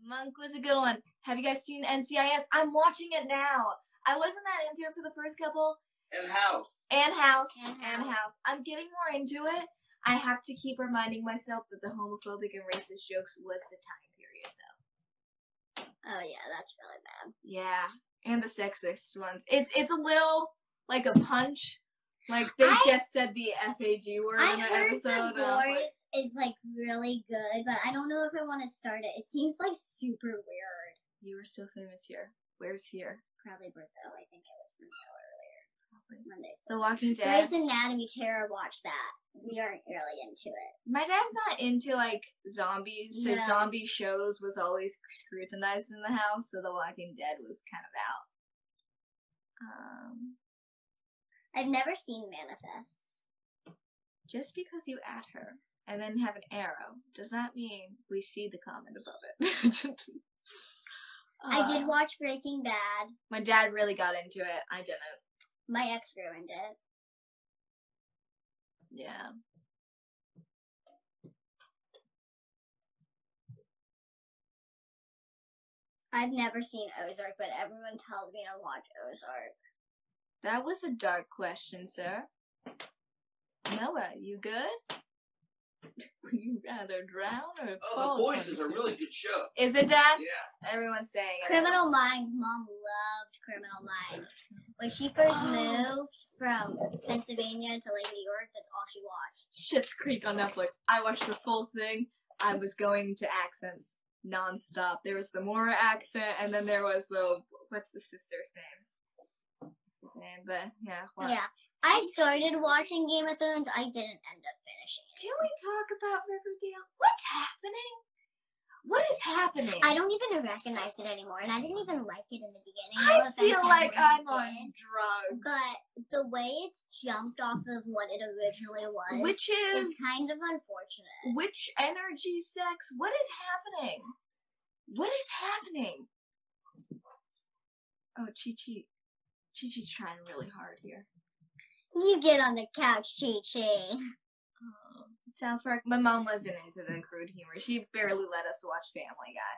Monk. Monk was a good one. Have you guys seen NCIS? I'm watching it now. I wasn't that into it for the first couple. And House. And House. And House. I'm getting more into it. I have to keep reminding myself that the homophobic and racist jokes was the time period, though. Oh yeah, that's really bad. Yeah, and the sexist ones. It's a little like a punch. Like they just said the FAG word I in the heard episode. the voice is like really good, but I don't know if I want to start it. It seems like super weird. You were so famous here. Where's here? Probably Brazil. I think it was Brazil earlier. Probably. Monday. The Walking Dead. Grey's Anatomy, Tara, watch that. We aren't really into it. My dad's not into like zombies, so No. zombie shows was always scrutinized in the house. So The Walking Dead was kind of out. I've never seen Manifest. Just because you at her and then have an arrow does not mean we see the comment above it. I did watch Breaking Bad. My dad really got into it. I didn't. My ex ruined it. Yeah. I've never seen Ozark, but everyone tells me to watch Ozark. That was a dark question, sir. Noah, you good? Would you rather drown or Oh, fall? The Boys is a really good show. Is it, Dad? Yeah. Everyone's saying it. Criminal Minds. Mom loved Criminal Minds. When she first moved from Pennsylvania to like New York, that's all she watched. Schitt's Creek on Netflix. I watched the full thing. I was going to accents nonstop. There was the Mora accent, and then there was the what's the sister's name? But yeah. Well. Yeah. I started watching Game of Thrones. I didn't end up finishing it. Can we talk about Riverdale? What's happening? What is happening? I don't even recognize it anymore, and I didn't even like it in the beginning. I No offense feel to like anyone I'm who on did, drugs. But the way it's jumped off of what it originally was Which is kind of unfortunate. Which energy sex? What is happening? What is happening? Oh, Chi-Chi. Chi-Chi's trying really hard here. You get on the couch, Chi-Chi. South Park. My mom wasn't into the crude humor. She barely let us watch Family Guy.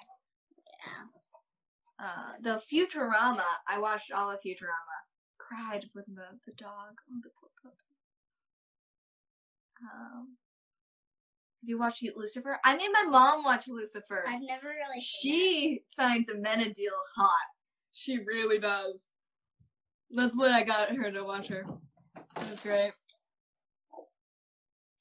Yeah. The Futurama. I watched all of Futurama. Cried when the dog. Oh, the poor puppy. Have you watched Lucifer? I made my mom watch Lucifer. I've never really seen She finds Amenadiel hot. She really does. That's what I got her to watch her. That's great.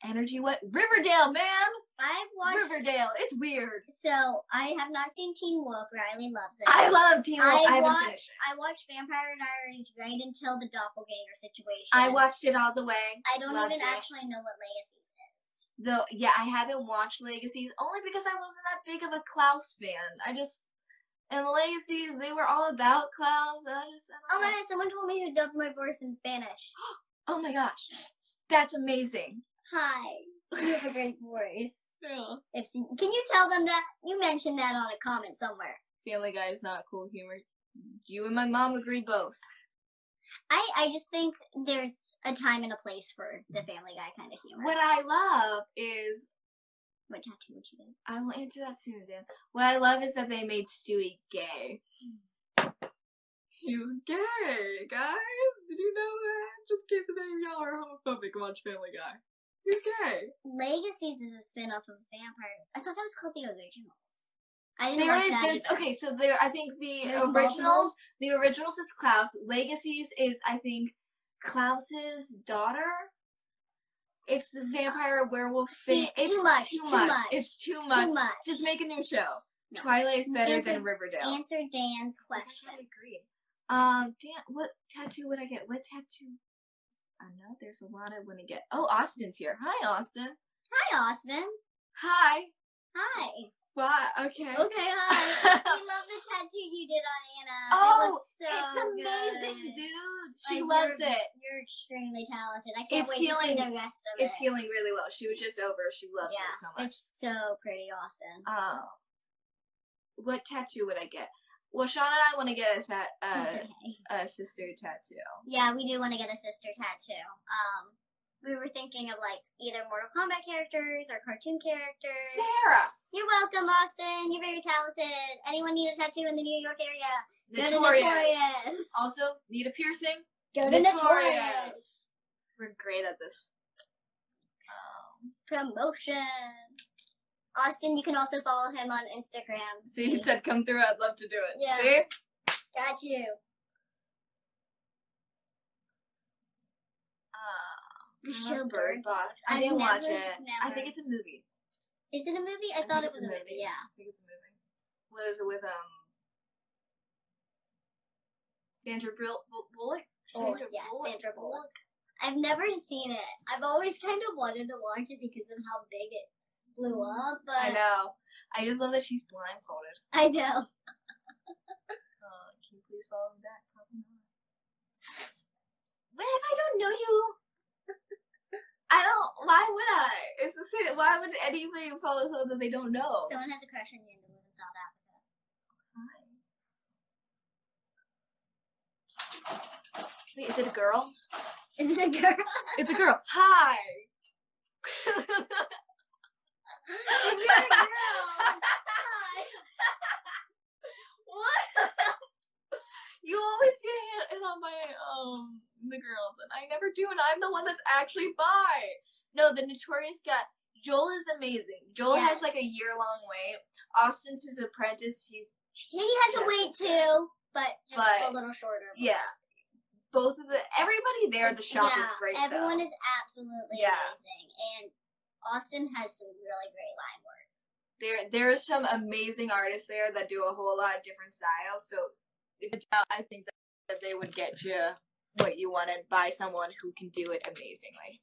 Energy what? Riverdale, man! I've watched... Riverdale. It's weird. So, I have not seen Teen Wolf. Rylee loves it. I love Teen Wolf. I haven't finished it. I watched Vampire Diaries right until the doppelganger situation. I watched it all the way. I don't Loved even it. actually know what Legacies is. Though, yeah, I haven't watched Legacies only because I wasn't that big of a Klaus fan. And Legacies, they were all about Klaus, and I don't Oh my know. god, someone told me who dubbed my voice in Spanish. Oh my gosh. That's amazing. Hi. You have a great voice. Yeah. Can you tell them that? You mentioned that on a comment somewhere. Family Guy is not cool humor. You and my mom agree both. I just think there's a time and a place for the Family Guy kind of humor. What I love is... What tattoo would you do? I will answer that soon, Dan. What I love is that they made Stewie gay. He's gay, guys. Did you know that? Just in case if any of y'all are homophobic, watch Family Guy. He's gay. Legacies is a spin-off of Vampires. I thought that was called The Originals. I didn't watch that either. Okay, so there, I think There's the originals is Klaus. Legacies is, I think, Klaus's daughter. It's the vampire werewolf thing. It's too much. It's too Too much. much. Just make a new show. No. Twilight is better Answer- than Riverdale. Answer Dan's question. I agree. Dan, what tattoo would I get? What tattoo? I know there's a lot I want to get. Oh, Austin's here. Hi, Austin. Hi, Austin. Hi. Hi. Bye. Okay. Okay, hi. We love the tattoo you did on Anna. Oh, it looks so it's amazing, good. dude. She Like, loves you're, it. You're extremely talented. I can't It's wait healing- to see the rest of it. It's healing really well. She was just over. She loves Yeah, it so much. it's so pretty, Austin. What tattoo would I get? Well, Shauna and I want to get He said hey. a sister tattoo. Yeah, we do want to get a sister tattoo. We were thinking of like either Mortal Kombat characters or cartoon characters. Sarah! You're welcome, Austin. You're very talented. Anyone need a tattoo in the New York area? Go to Notorious. Notorious. Also, need a piercing? Go to Notorious. We're great at this. Promotion. Austin, you can also follow him on Instagram. So you said come through, I'd love to do it. Yeah. See? Got you. The show Bird Box. I didn't watch it. Never. I think it's a movie. Is it a movie? I thought it was a movie. Yeah. I think it's a movie. Was it with Sandra Bullock? Sandra Bullock. I've never seen it. I've always kind of wanted to watch it because of how big it blew up, but I know. I just love that she's blindfolded. I know. Can you please follow me back? Probably not. What if I don't know you? Why would I? It's the same. Why would anybody follow someone that they don't know? Someone has a crush on you and live in South Africa. Hi. Wait, is it a girl? Is it a girl? It's a girl. Hi. If you're a girl, hi. What? You always get hit on by the girls, and I never do, and I'm the one that's actually bi. No, the Notorious guy. Joel is amazing. Joel has like a year-long wait. Austin's his apprentice. He has a wait too, but just a little shorter. Yeah. Both of everybody there, the shop is great. Everyone is absolutely amazing, and Austin has some really great line work. There are some amazing artists there that do a whole lot of different styles. So, I think that they would get you what you wanted by someone who can do it amazingly.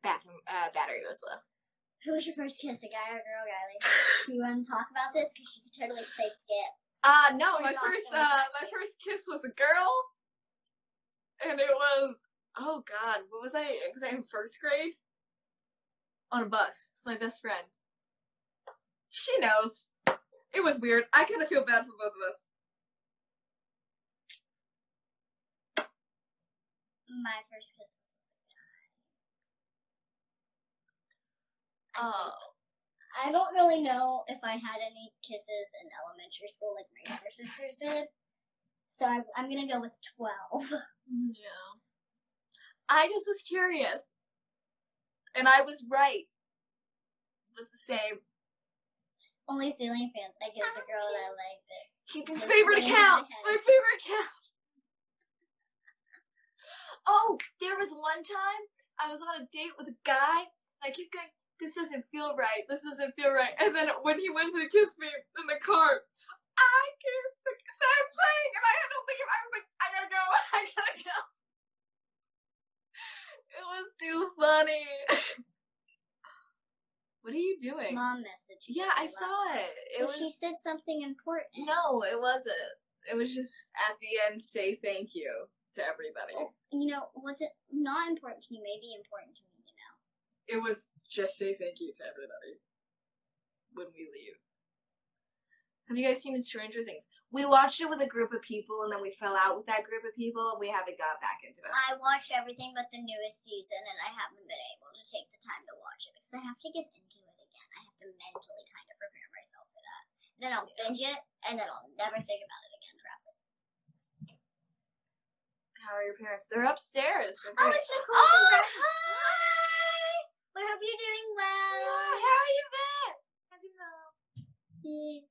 Battery was low. Who was your first kiss, a guy or a girl, Rylee? Do you want to talk about this? Because you could totally say Skip. No, my first kiss was a girl, and it was, oh God, what was I? Was I in first grade? On a bus. It's my best friend. She knows. It was weird. I kind of feel bad for both of us. My first kiss was with a guy. I don't really know if I had any kisses in elementary school like my younger sisters did. So I'm going to go with 12. Yeah. I just was curious. And I was right. It was the same. Only ceiling fans. I guess the girl that I liked it. My favorite account! My favorite account! Oh, there was one time I was on a date with a guy, and I kept going, this doesn't feel right, this doesn't feel right. And then when he went to kiss me in the car, I started playing, and I had to leave. I was like, I gotta go. It was too funny. What are you doing? Mom messaged me. Yeah, I saw it. She said something important. No, it wasn't. It was just at the end, say thank you to everybody. You know, was it not important to you? Maybe important to me, you know. It was just say thank you to everybody when we leave. Have you guys seen Stranger Things? We watched it with a group of people, and then we fell out with that group of people, and we haven't got back into it. I watched everything but the newest season, and I haven't been able to take the time to watch it, because I have to get into it again. I have to mentally kind of prepare myself for that. Then I'll binge it, and then I'll never think about it again forever. How are your parents? They're upstairs. It's Nicole. Oh, hi! We hope you're doing well. How are you been? How's your mom? Yeah.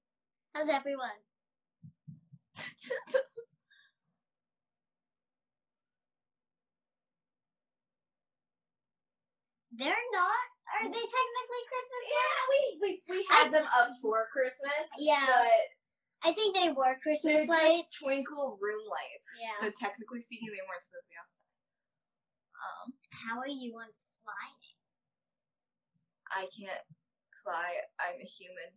How's everyone? They're not. Are they technically Christmas lights? We had them up for Christmas. Yeah. But I think they were Christmas they're lights. just twinkle room lights. Yeah. So technically speaking, they weren't supposed to be outside. How are you on flying? I can't fly. I'm a human.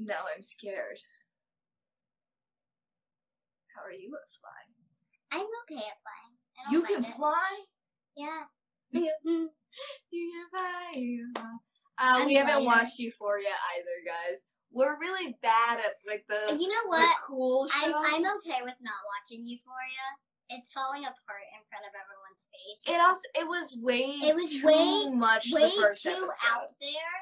No, I'm scared. How are you at flying? I'm okay at flying. I don't You mind can it. fly? Yeah. You can fly. We haven't lighter. watched Euphoria either, guys. We're really bad at like the You know the what? cool shows. I'm okay with not watching Euphoria. It's falling apart in front of everyone's face. It was way too much way the first too episode. out there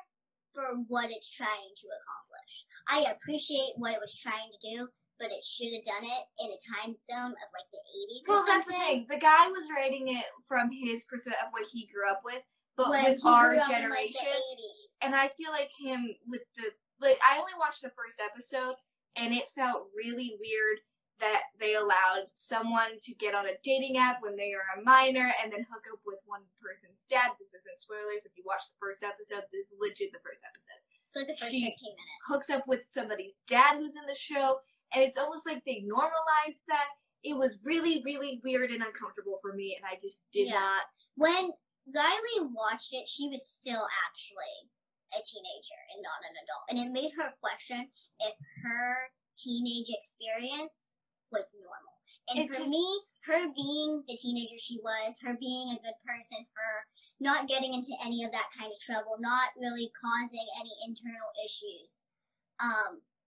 for what it's trying to accomplish. I appreciate what it was trying to do, but it should have done it in a time zone of like the 80s or Well, something. that's the thing. The guy was writing it from his perspective of what he grew up with, but When with he our grew up in, generation, like, the 80s. and I feel like him with the like. I only watched the first episode, and it felt really weird that they allowed someone to get on a dating app when they are a minor and then hook up with one person's dad. This isn't spoilers. If you watch the first episode, this is legit the first episode. It's like the first She 15 minutes. hooks up with somebody's dad who's in the show, and it's almost like they normalized that. It was really, really weird and uncomfortable for me, and I just did not. When Rylee watched it, she was still actually a teenager and not an adult. And it made her question if her teenage experience was normal. And It's for just- me, her being the teenager she was, her being a good person, her not getting into any of that kind of trouble, not really causing any internal issues,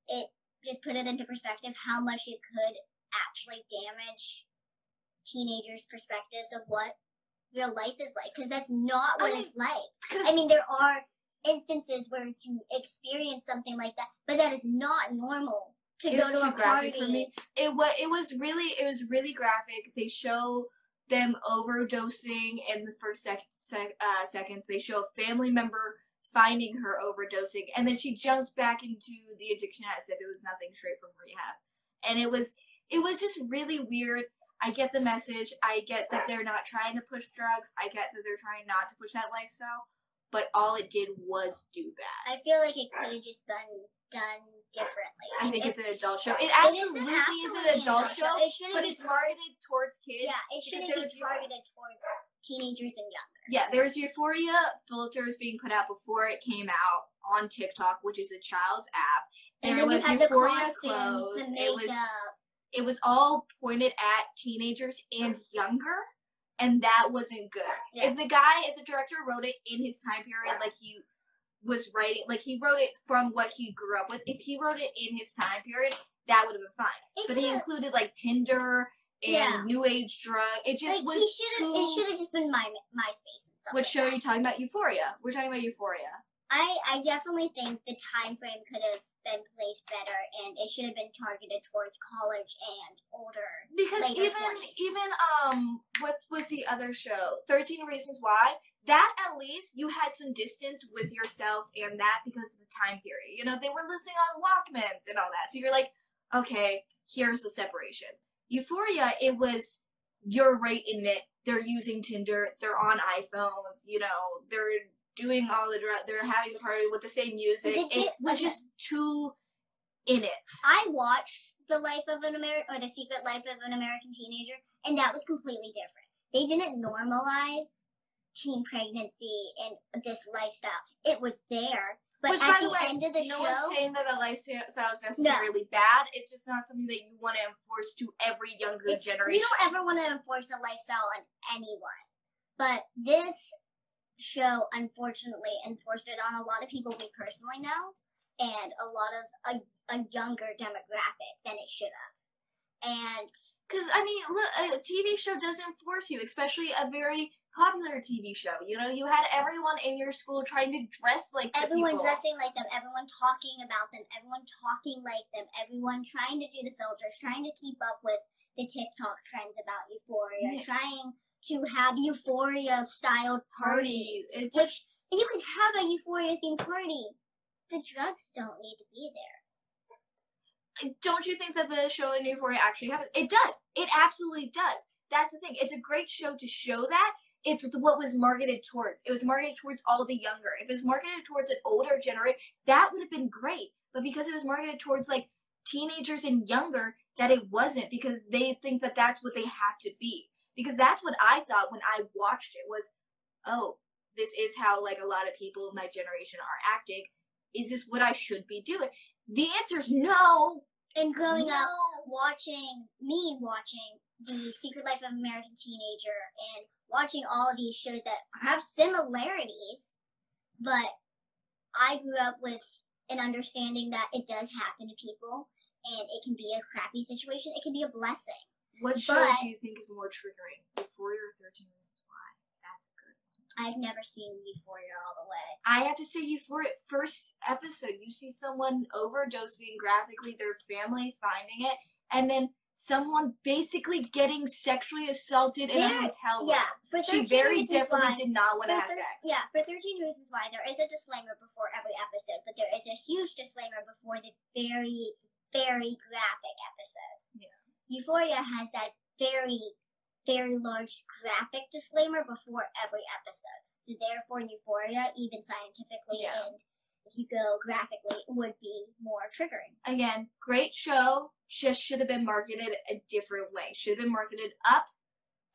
it just put it into perspective how much it could actually damage teenagers' perspectives of what real life is like. Because that's not what it's like. I mean, there are instances where you experience something like that, but that is not normal to It go was to too a graphic party. for me. It was really graphic. They show them overdosing in the first seconds. They show a family member finding her overdosing, and then she jumps back into the addiction as if it was nothing, straight from rehab. And it was just really weird. I get the message. I get that they're not trying to push drugs. I get that they're trying not to push that lifestyle. But all it did was do that. I feel like it could have just been done differently. I think it's an adult show. It It absolutely is absolutely an adult show, It shouldn't but be it's targeted towards kids. Yeah, it shouldn't be because targeted towards teenagers and younger. Yeah, there's Euphoria filters being put out before it came out on TikTok, which is a child's app. And There then you was have Euphoria the costumes, clothes. the makeup. It was all pointed at teenagers and younger, and that wasn't good. Yeah. If the director wrote it in his time period, like he was writing, like he wrote it from what he grew up with, if he wrote it in his time period, that would have been fine. But he included like Tinder and new age drug. It just like, was it should have just been MySpace and stuff. What like show are that. you talking about? Euphoria. We're talking about Euphoria. I definitely think the time frame could have been placed better, and it should have been targeted towards college and older. Because later even 20s. what was the other show? 13 Reasons Why. That at least you had some distance with yourself and that because of the time period. You know, they were listening on Walkmans and all that. So you're like, okay, here's the separation. Euphoria, it was you're right in it. They're using Tinder. They're on iPhones. You know, they're doing all the they're having the party with the same music. It was just too in it. I watched The Secret Life of an American Teenager, and that was completely different. They didn't normalize teen pregnancy and this lifestyle. It was there, but Which, at by the end of the no show, one's saying that the lifestyle is necessarily bad. It's just not something that you want to enforce to every younger generation. You don't ever want to enforce a lifestyle on anyone, but this show unfortunately enforced it on a lot of people we personally know, and a lot of a younger demographic than it should have. And because I mean, look, a TV show doesn't force you, especially a very popular TV show. You know, you had everyone in your school trying to dress like everyone people. dressing like them, everyone talking about them, everyone talking like them, everyone trying to do the filters, trying to keep up with the TikTok trends about Euphoria, trying to have Euphoria-styled parties. Which you can have a Euphoria-themed party. The drugs don't need to be there. Don't you think that the show in Euphoria actually happens? It does. It absolutely does. That's the thing. It's a great show to show that. It's what was marketed towards. It was marketed towards all the younger. If it was marketed towards an older generation, that would have been great. But because it was marketed towards like teenagers and younger, that it wasn't, because they think that that's what they have to be. Because that's what I thought when I watched it was, oh, this is how like a lot of people of my generation are acting. Is this what I should be doing? The answer is no. And growing up, watching The Secret Life of an American Teenager and watching all of these shows that have similarities, but I grew up with an understanding that it does happen to people, and it can be a crappy situation. It can be a blessing. What show do you think is more triggering? Euphoria or 13 Reasons Why? That's a good one. I've never seen Euphoria all the way. I have to say Euphoria, first episode, you see someone overdosing graphically, their family finding it, and then someone basically getting sexually assaulted in a hotel room. Yeah, for 13 she very Reasons definitely Why, did not want to have sex. Yeah, for 13 Reasons Why, there is a disclaimer before every episode, but there is a huge disclaimer before the very, very graphic episodes. Yeah. Euphoria has that very, very large graphic disclaimer before every episode. So therefore, Euphoria, even scientifically and if you go graphically, would be more triggering. Again, great show, just should have been marketed a different way. Should have been marketed up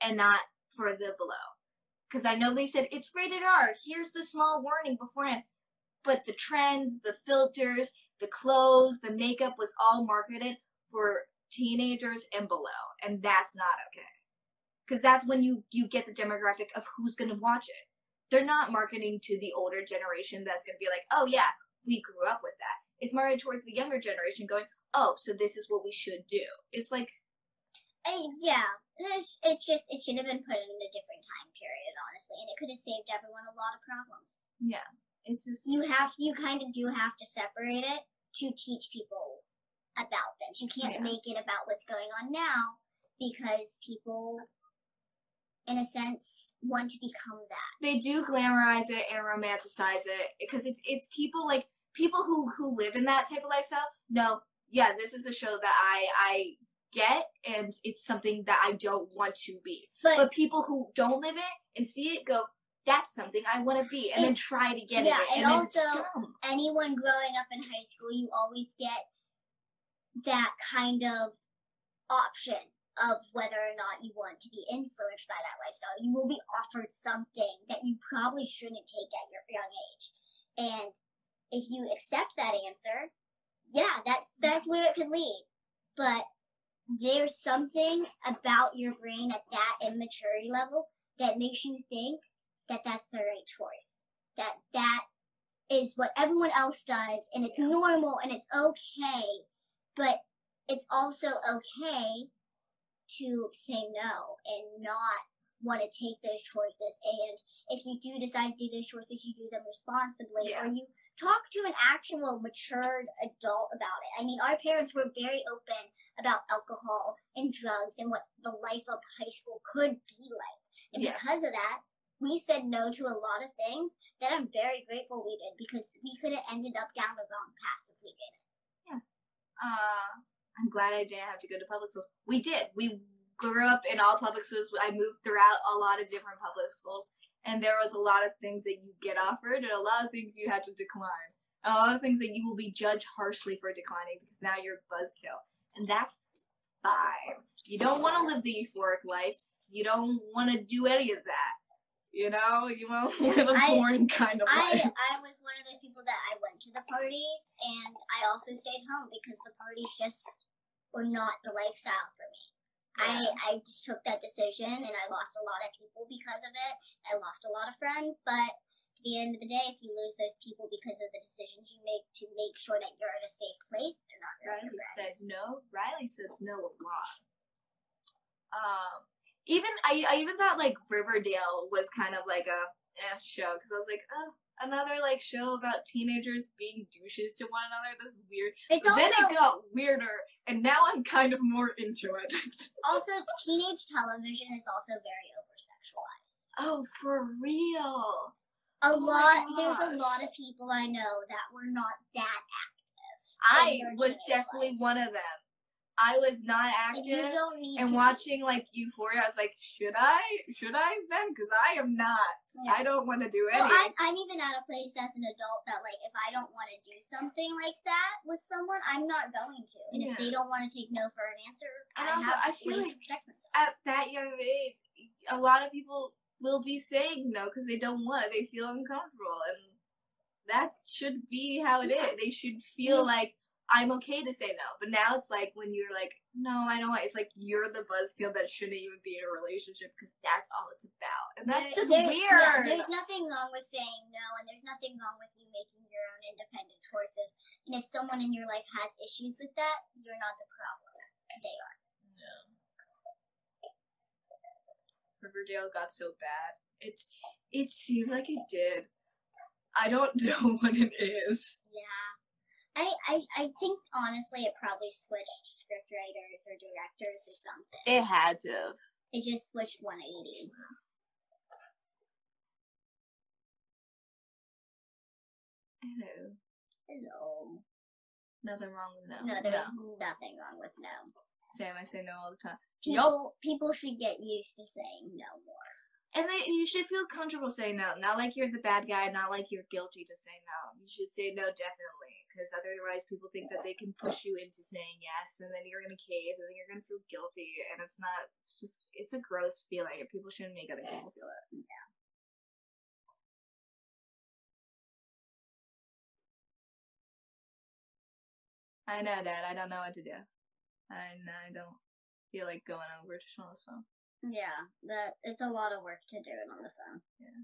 and not further below. Because I know they said, it's rated R, here's the small warning beforehand. But the trends, the filters, the clothes, the makeup was all marketed for teenagers and below. And that's not okay. Because that's when you get the demographic of who's going to watch it. They're not marketing to the older generation that's going to be like, oh yeah, we grew up with that. It's marketed towards the younger generation going, oh, so this is what we should do. It's like... It's just, it should have been put in a different time period, honestly. And it could have saved everyone a lot of problems. Yeah. It's just... You kind of do have to separate it to teach people about things. You can't make it about what's going on now because people... in a sense, want to become that. They do glamorize it and romanticize it because it's people like people who live in that type of lifestyle. No, yeah, this is a show that I get and it's something that I don't want to be. But people who don't live it and see it go, that's something I want to be, and then try to get it. Yeah, and also dumb. Anyone growing up in high school, you always get that kind of option of whether or not you want to be influenced by that lifestyle. You will be offered something that you probably shouldn't take at your young age. And if you accept that answer, yeah, that's where it could lead. But there's something about your brain at that immaturity level that makes you think that that's the right choice. That is what everyone else does, and it's normal, and it's okay. But it's also okay to say no and not want to take those choices. And if you do decide to do those choices, you do them responsibly, or you talk to an actual matured adult about it. I mean, our parents were very open about alcohol and drugs and what the life of high school could be like. And because of that, we said no to a lot of things that I'm very grateful we did, because we could have ended up down the wrong path if we didn't. Yeah. I'm glad I didn't have to go to public schools. We did. We grew up in all public schools. I moved throughout a lot of different public schools. And there was a lot of things that you get offered and a lot of things you had to decline. A lot of things that you will be judged harshly for declining because now you're a buzzkill. And that's fine. You don't want to live the euphoric life. You don't want to do any of that. You know? You want to live a boring kind of life. I was one of those people that I went to the parties, and I also stayed home because the parties just were not the lifestyle for me. Yeah. I just took that decision, and I lost a lot of people because of it. I lost a lot of friends, but at the end of the day, if you lose those people because of the decisions you make to make sure that you're in a safe place, they're not really your friends. Rylee says no a lot. I even thought like Riverdale was kind of like a show, because I was like, oh, another like show about teenagers being douches to one another. This is weird. Then it got weirder, and now I'm kind of more into it. Also, teenage television is also very over-sexualized. Oh, for real. There's a lot of people I know that were not that active. I was definitely one of them. I was not active, and watching like Euphoria, I was like, should I then? Because I am not. Yeah. I don't want to do anything. Well, I'm even at a place as an adult that like, if I don't want to do something like that with someone, I'm not going to. And if they don't want to take no for an answer, I feel like at that young age, a lot of people will be saying no because they don't want. They feel uncomfortable, and that should be how it is. They should feel like, I'm okay to say no. But now it's like when you're like, no, I don't want. It's like you're the buzzkill that shouldn't even be in a relationship because that's all it's about, and that's just weird. Yeah, there's nothing wrong with saying no, and there's nothing wrong with you making your own independent choices. And if someone in your life has issues with that, you're not the problem. They are. Yeah. Riverdale got so bad. It seemed like it did. I don't know what it is. Yeah. I think, honestly, it probably switched scriptwriters or directors or something. It had to. It just switched 180. Hello. Hello. Nothing wrong with no. No, there's nothing wrong with no. Sam, I say no all the time. People should get used to saying no more. And you should feel comfortable saying no. Not like you're the bad guy, not like you're guilty to say no. You should say no, definitely. Because otherwise people think that they can push you into saying yes, and then you're going to cave, and then you're going to feel guilty, and it's not, it's a gross feeling, and people shouldn't make other people feel it. Yeah. I know, Dad, I don't know what to do. I don't feel like going over to Shauna's phone. Yeah, it's a lot of work to do it on the phone. Yeah.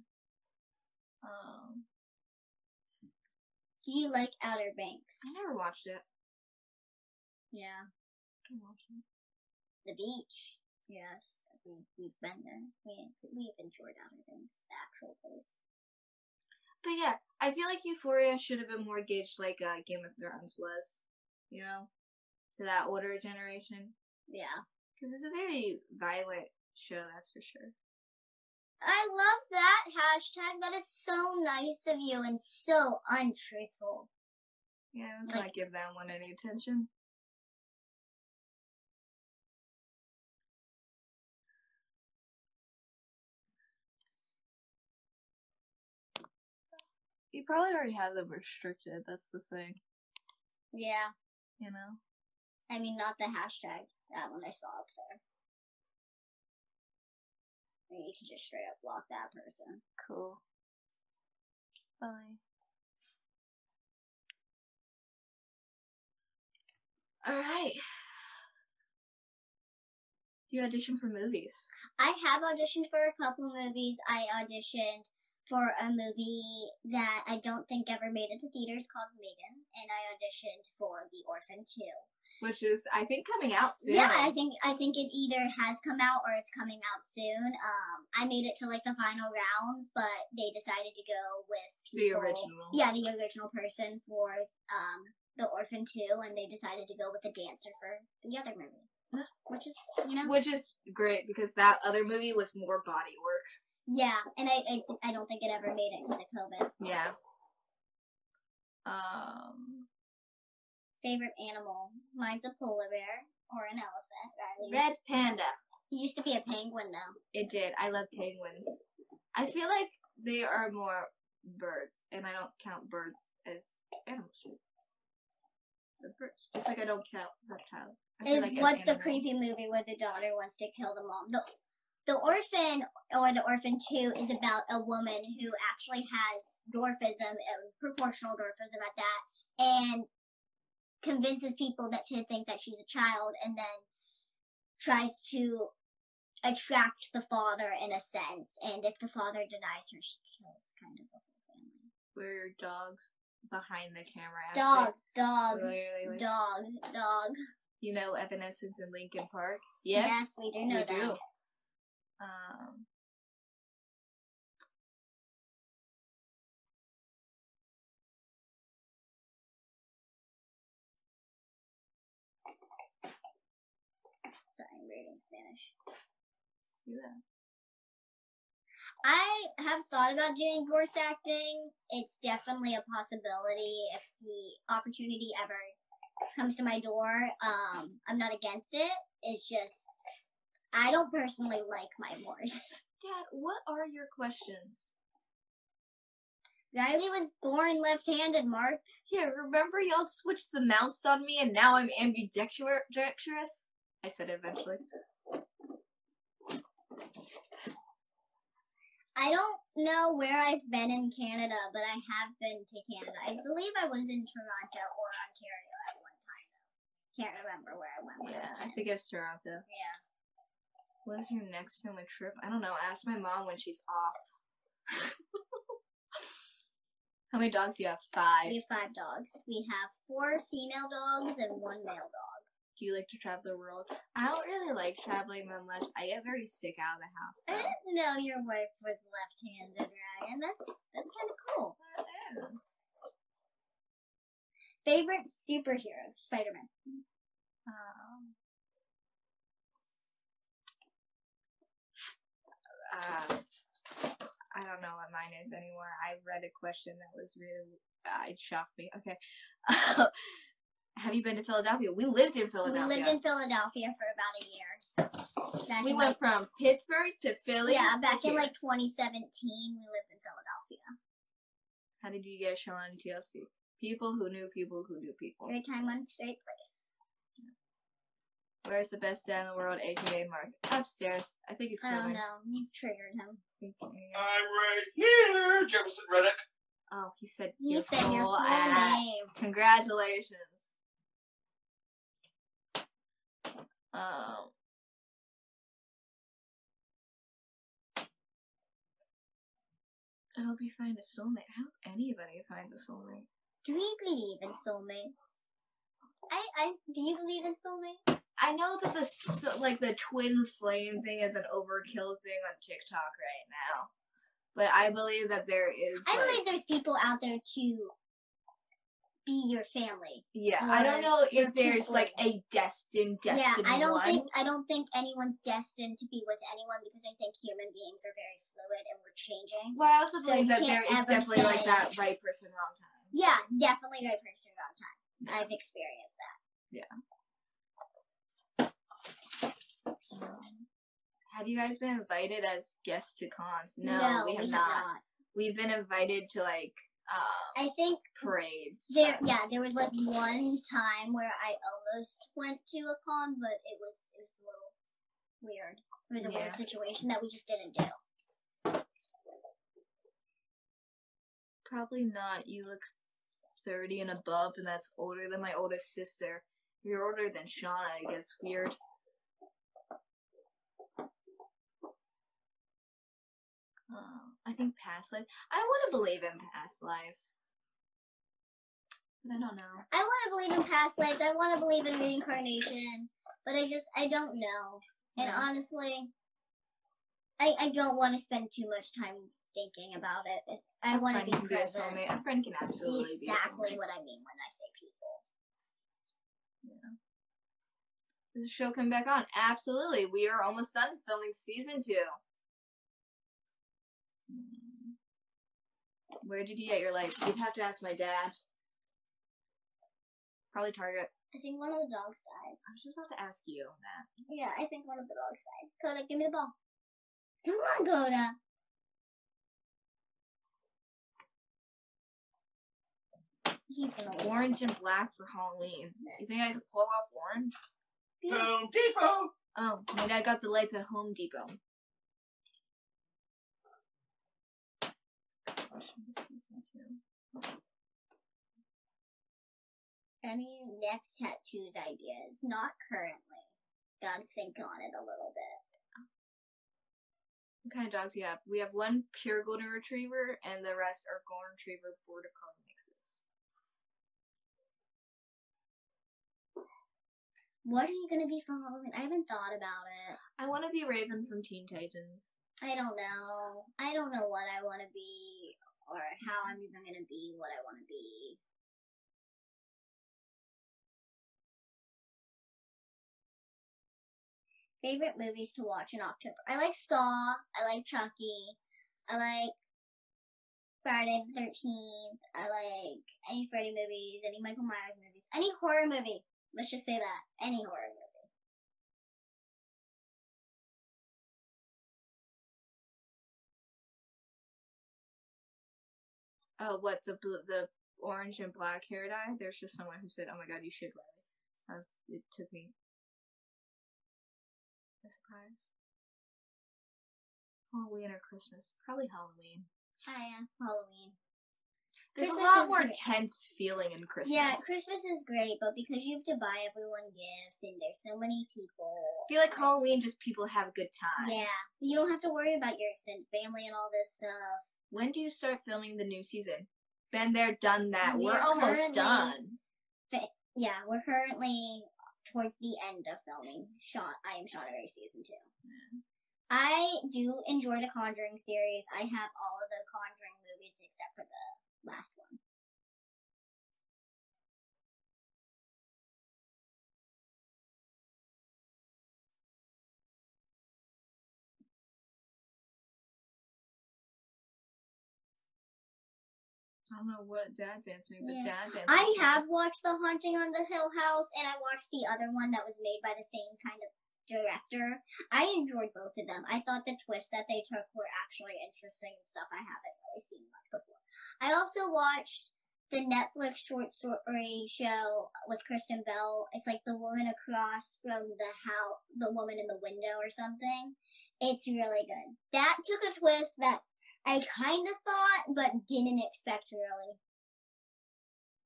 Do you like Outer Banks? I never watched it. Yeah. I watched it. The beach. Yes, we've been there. We've enjoyed Outer Banks, the actual place. But yeah, I feel like Euphoria should have been more gauged like Game of Thrones was. You know? To that older generation. Yeah. Because it's a very violent show, that's for sure. I love that hashtag. That is so nice of you and so untruthful. Yeah, let's not give that one any attention. You probably already have them restricted, that's the thing. Yeah. You know? I mean, not the hashtag. That one I saw up there. I mean, you can just straight up block that person. Cool. Bye. Alright. Do you audition for movies? I have auditioned for a couple movies. I auditioned for a movie that I don't think ever made it to theaters called Megan, and I auditioned for The Orphan 2. Which is, I think, coming out soon. Yeah, I think it either has come out or it's coming out soon. I made it to like the final rounds, but they decided to go with people, the original. Yeah, the original person for The Orphan 2, and they decided to go with the dancer for the other movie. Which is, you know, which is great because that other movie was more body work. Yeah, and I don't think it ever made it because of COVID. Yeah. Favorite animal? Mine's a polar bear or an elephant. Rylee's. Red panda. He used to be a penguin though. It did. I love penguins. I feel like they are more birds, and I don't count birds as animals. They're birds. Just like I don't count reptiles. Is like what the creepy movie where the daughter wants to kill the mom. The Orphan, or The Orphan 2, is about a woman who actually has dwarfism, proportional dwarfism at that, and convinces people that to think that she's a child, and then tries to attract the father in a sense, and if the father denies her, she kills kind of the whole family. Where are dogs behind the camera? Dog. You know Evanescence in Linkin Park? Yes, we do know that. Do. Sorry, I'm reading Spanish. See that? I have thought about doing voice acting. It's definitely a possibility if the opportunity ever comes to my door. I'm not against it. It's just, I don't personally like my voice. Dad, what are your questions? Rylee was born left-handed, Mark. Yeah, remember y'all switched the mouse on me and now I'm ambidextrous? I said eventually. I don't know where I've been in Canada, but I have been to Canada. I believe I was in Toronto or Ontario at one Can't remember where I went when I was I 10. think it's Toronto. Yeah. What is your next family trip? I don't know. Ask my mom when she's off. How many dogs do you have? 5. We have 5 dogs. We have 4 female dogs and 1 male dog. Do you like to travel the world? I don't really like traveling that much. I get very sick out of the house. I didn't know your wife was left-handed, Ryan. That's kind of cool. It is. Favorite superhero? Spider-Man. I don't know what mine is anymore. I read a question that was really, it shocked me. Okay. Have you been to Philadelphia? We lived in Philadelphia. We lived in Philadelphia for about a year. We went from Pittsburgh to Philly. Yeah, back in like 2017, we lived in Philadelphia. How did you get a show on TLC? People who knew people who knew people. Great time on great place. Where's the best dad in the world, aka Mark? Upstairs. I think he's coming. Oh no, you've triggered him. I'm right here, Jefferson Reddick. Oh, he said He your said your full ad. name. Congratulations. I hope you find a soulmate. I hope anybody finds a soulmate. Do we believe in soulmates? Do you believe in soulmates? I know that the twin flame thing is an overkill thing on TikTok right now, but I believe that there is. I believe there's people out there to be your family. Yeah, I don't know if there's people. like a destined Yeah, I one. don't think anyone's destined to be with anyone because I think human beings are very fluid and we're changing. Well, I also So believe you that there can't is ever definitely like say- that right person, wrong time. Yeah, definitely right person, wrong time. I've experienced that. Yeah. Have you guys been invited as guests to cons? No, we have not. We've been invited to like I think parades. there was like one time where I almost went to a con, but it was a little weird. It was a weird situation that we just didn't do. Probably not. You look 30 and above, and that's older than my oldest sister. You're older than Shauna. It gets weird. I think past life. I want to believe in past lives. But I don't know. I want to believe in past lives. I want to believe in reincarnation. But I don't know. And honestly, I don't want to spend too much time thinking about it. I want to be present. A friend can absolutely be a soulmate. Exactly what I mean when I say people. Yeah. Is the show coming back on? Absolutely. We are almost done filming season 2. Where did you get your lights? You'd have to ask my dad. Probably Target. I think one of the dogs died. I was just about to ask you that. Yeah, I think one of the dogs died. Coda, give me the ball. Come on, Coda. He's gonna win. Orange and black for Halloween. You think I could pull off orange? Home Depot. Oh, my dad got the lights at Home Depot. Season 2. Any next tattoos ideas? Not currently. Gotta think on it a little bit. What kind of dogs do you have? We have one pure golden retriever, and the rest are golden retriever border collie mixes. What are you gonna be for Halloween? I haven't thought about it. I want to be Raven from Teen Titans. I don't know. I don't know what I want to be, or how I'm even gonna be what I want to be. Favorite movies to watch in October? I like Saw. I like Chucky. I like Friday the 13th. I like any Freddy movies, any Michael Myers movies, any horror movie. Let's just say that. Any horror movie. Oh, what, the orange and black hair dye? There's just someone who said, oh my god, you should wear it. It took me a surprise. Halloween or Christmas? Probably Halloween. Oh yeah, Halloween. There's Christmas a lot is more great. tense feeling in Christmas. Yeah, Christmas is great, but because you have to buy everyone gifts and there's so many people. I feel like Halloween just people have a good time. Yeah, you don't have to worry about your extended family and all this stuff. When do you start filming the new season? Been there, done that. We're We're almost currently- done. Yeah, we're currently towards the end of filming I Am Shauna Rae season 2. I do enjoy the Conjuring series. I have all of the Conjuring movies except for the last one. I don't know what Dad's answering, but Yeah. Dad's answering. I have watched The Haunting on the Hill House, and I watched the other one that was made by the same kind of director. I enjoyed both of them. I thought the twists that they took were actually interesting and stuff I haven't really seen much before. I also watched the Netflix short story show with Kristen Bell. It's like The Woman Across from the Woman in the Window or something. It's really good. That took a twist that I kind of thought, but didn't expect really.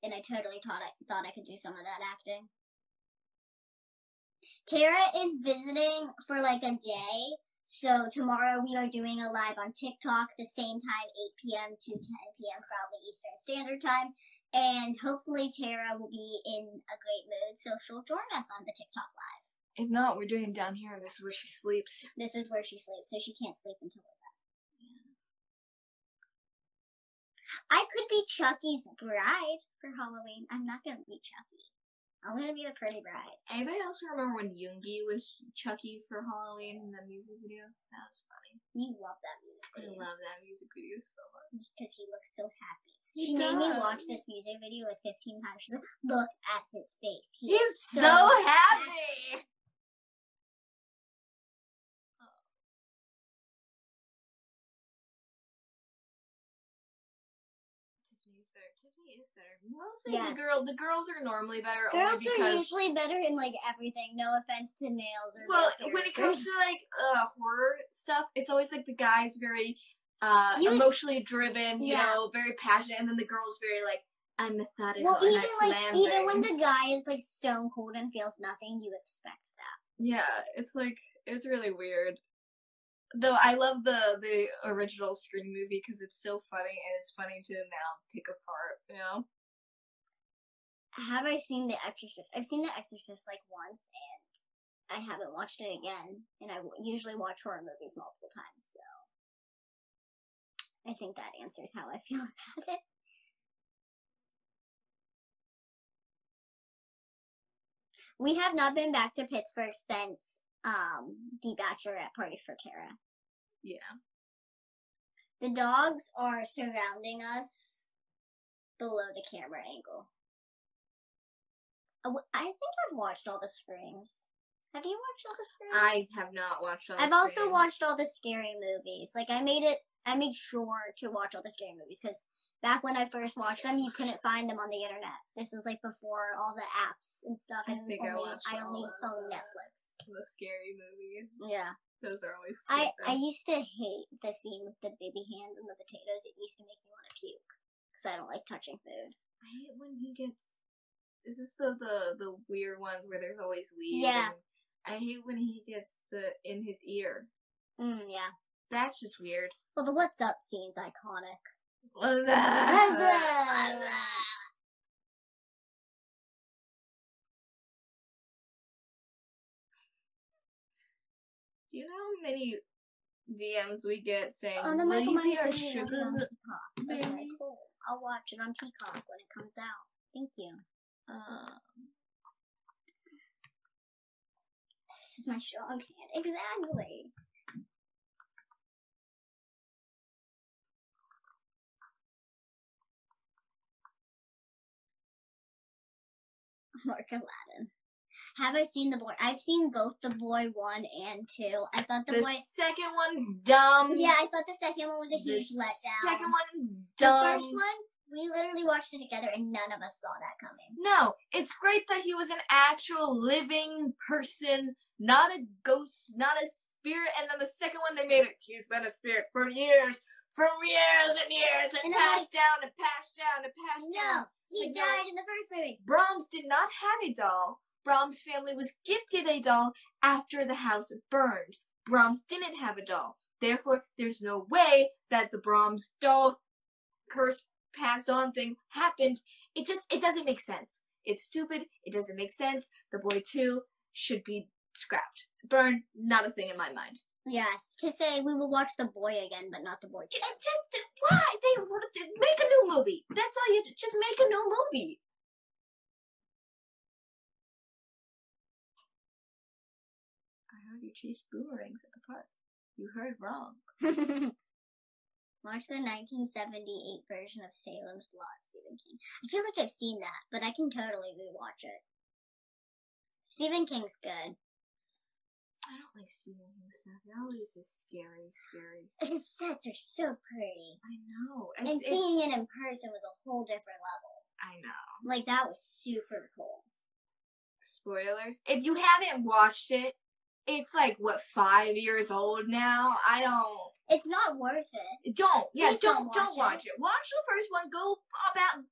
And I totally thought I could do some of that acting. Tara is visiting for like a day, so tomorrow we are doing a live on TikTok the same time, 8 p.m. to 10 p.m. probably Eastern Standard Time, and hopefully Tara will be in a great mood, so she'll join us on the TikTok live. If not, we're doing it down here. This is where she sleeps. This is where she sleeps, so she can't sleep until we're done. I could be Chucky's bride for Halloween. I'm not gonna be Chucky. I'm gonna be the pretty bride. Anybody else remember when Yoongi was Chucky for Halloween in the music video? That was funny. You love that music I video. love that music video so much. Because he looks so happy. He She made me does. watch this music video like 15 times. She's like, look at his face. He He's is so happy! Tiffany is better. Mostly Yes. the girls are normally better. Girls only are because, usually better in like everything. No offense to males or well, male when it comes characters. to like horror stuff, it's always like the guy's very You ex- emotionally driven, you Yeah. know, very passionate, and then the girl's very like, I'm methodical. Well, and even I like plan even when the things. guy is like stone cold and feels nothing, you expect that. Yeah, it's like it's really weird. Though I love the original Scream movie because it's so funny and it's funny to now pick apart, you know. Have I seen The Exorcist? I've seen The Exorcist like once, and I haven't watched it again. And I usually watch horror movies multiple times, so I think that answers how I feel about it. We have not been back to Pittsburgh since the bachelorette party for Tara. Yeah. The dogs are surrounding us below the camera angle. I think I've watched all the Screams. Have you watched all the Screams? I have not watched all the I've also Screams. watched all the scary movies. Like I made sure to watch all the scary movies because back when I first watched them, you couldn't find them on the internet. This was like before all the apps and stuff, I and think I watched I only all of owned the- Netflix. The scary movies. Yeah, Those are always I stupid. used to hate the scene with the baby hand and the potatoes. It used to make me want to puke because I don't like touching food. I hate when he gets. Is this the weird ones where there's always weed? Yeah. And I hate when he gets the in his ear. Yeah. That's just weird. Well, the "What's Up" scene's iconic. What's that? Do you know how many DMs we get saying, Oh, the will Michael you be Myers our movie will be sugar on Peacock. Okay, baby? cool. I'll watch it on Peacock when it comes out. Thank you. This is my strong hand. Exactly. Mark Aladdin. Have I seen The Boy? I've seen both The Boy 1 and 2. I thought The The Boy... second one's dumb. Yeah, I thought the second one was a huge the letdown. second one's The dumb. first one, we literally watched it together and none of us saw that coming. No, it's great that he was an actual living person, not a ghost, not a spirit. And then the second one, they made it, he's been a spirit for years, for years and years and passed down and passed down and passed down. No, he died in the first movie. Brahms did not have a doll. Brahms' family was gifted a doll after the house burned. Brahms didn't have a doll. Therefore, there's no way that the Brahms doll curse passed on thing happened. It doesn't make sense. It's stupid. It doesn't make sense. The boy 2 should be scrapped. Burned, not a thing in my mind. Yes, to say we will watch The Boy again, but not The Boy 2. Why? They make a new movie. That's all you do. Just make a new movie. I heard you chased boomerangs at the park. You heard wrong. Watch the 1978 version of Salem's Lot, Stephen King. I feel like I've seen that, but I can totally rewatch it. Stephen King's good. I don't like Stephen King stuff. It always is scary. His sets are so pretty. I know. And seeing it in person was a whole different level. I know. Like, that was super cool. Spoilers. If you haven't watched it, it's like, 5 years old now? I don't... It's not worth it. Don't. Yes, Please don't watch it. Watch the first one.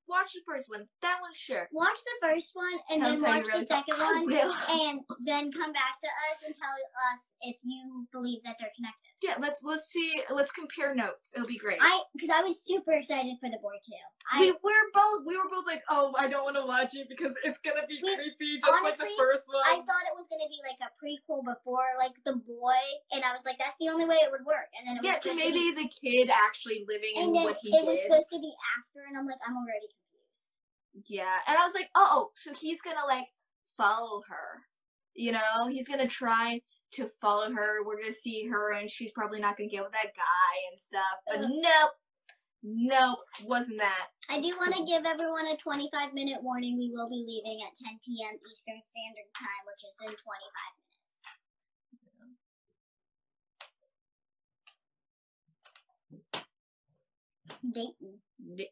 Watch the first one. That one, sure. Watch the first one and Tell then us how you watch really the second feel. I one will. and then come back to us and tell us if you believe that they're connected. Yeah, let's see. Let's compare notes. It'll be great. Because I was super excited for The Boy 2. We were both like, oh, I don't want to watch it because it's gonna be creepy, just honestly, like the first one. I thought it was gonna be like a prequel before like The Boy, and I was like, that's the only way it would work. And then it was so maybe the kid actually living in what he it did. was supposed to be after, and I'm like, I'm already confused. Yeah, and I was like, oh, so he's gonna like follow her. You know, he's gonna try to follow her. We're gonna see her, and she's probably not gonna get with that guy and stuff. But nope, wasn't that. I do want to give everyone a 25-minute warning. We will be leaving at 10 p.m. Eastern Standard Time, which is in 25 minutes.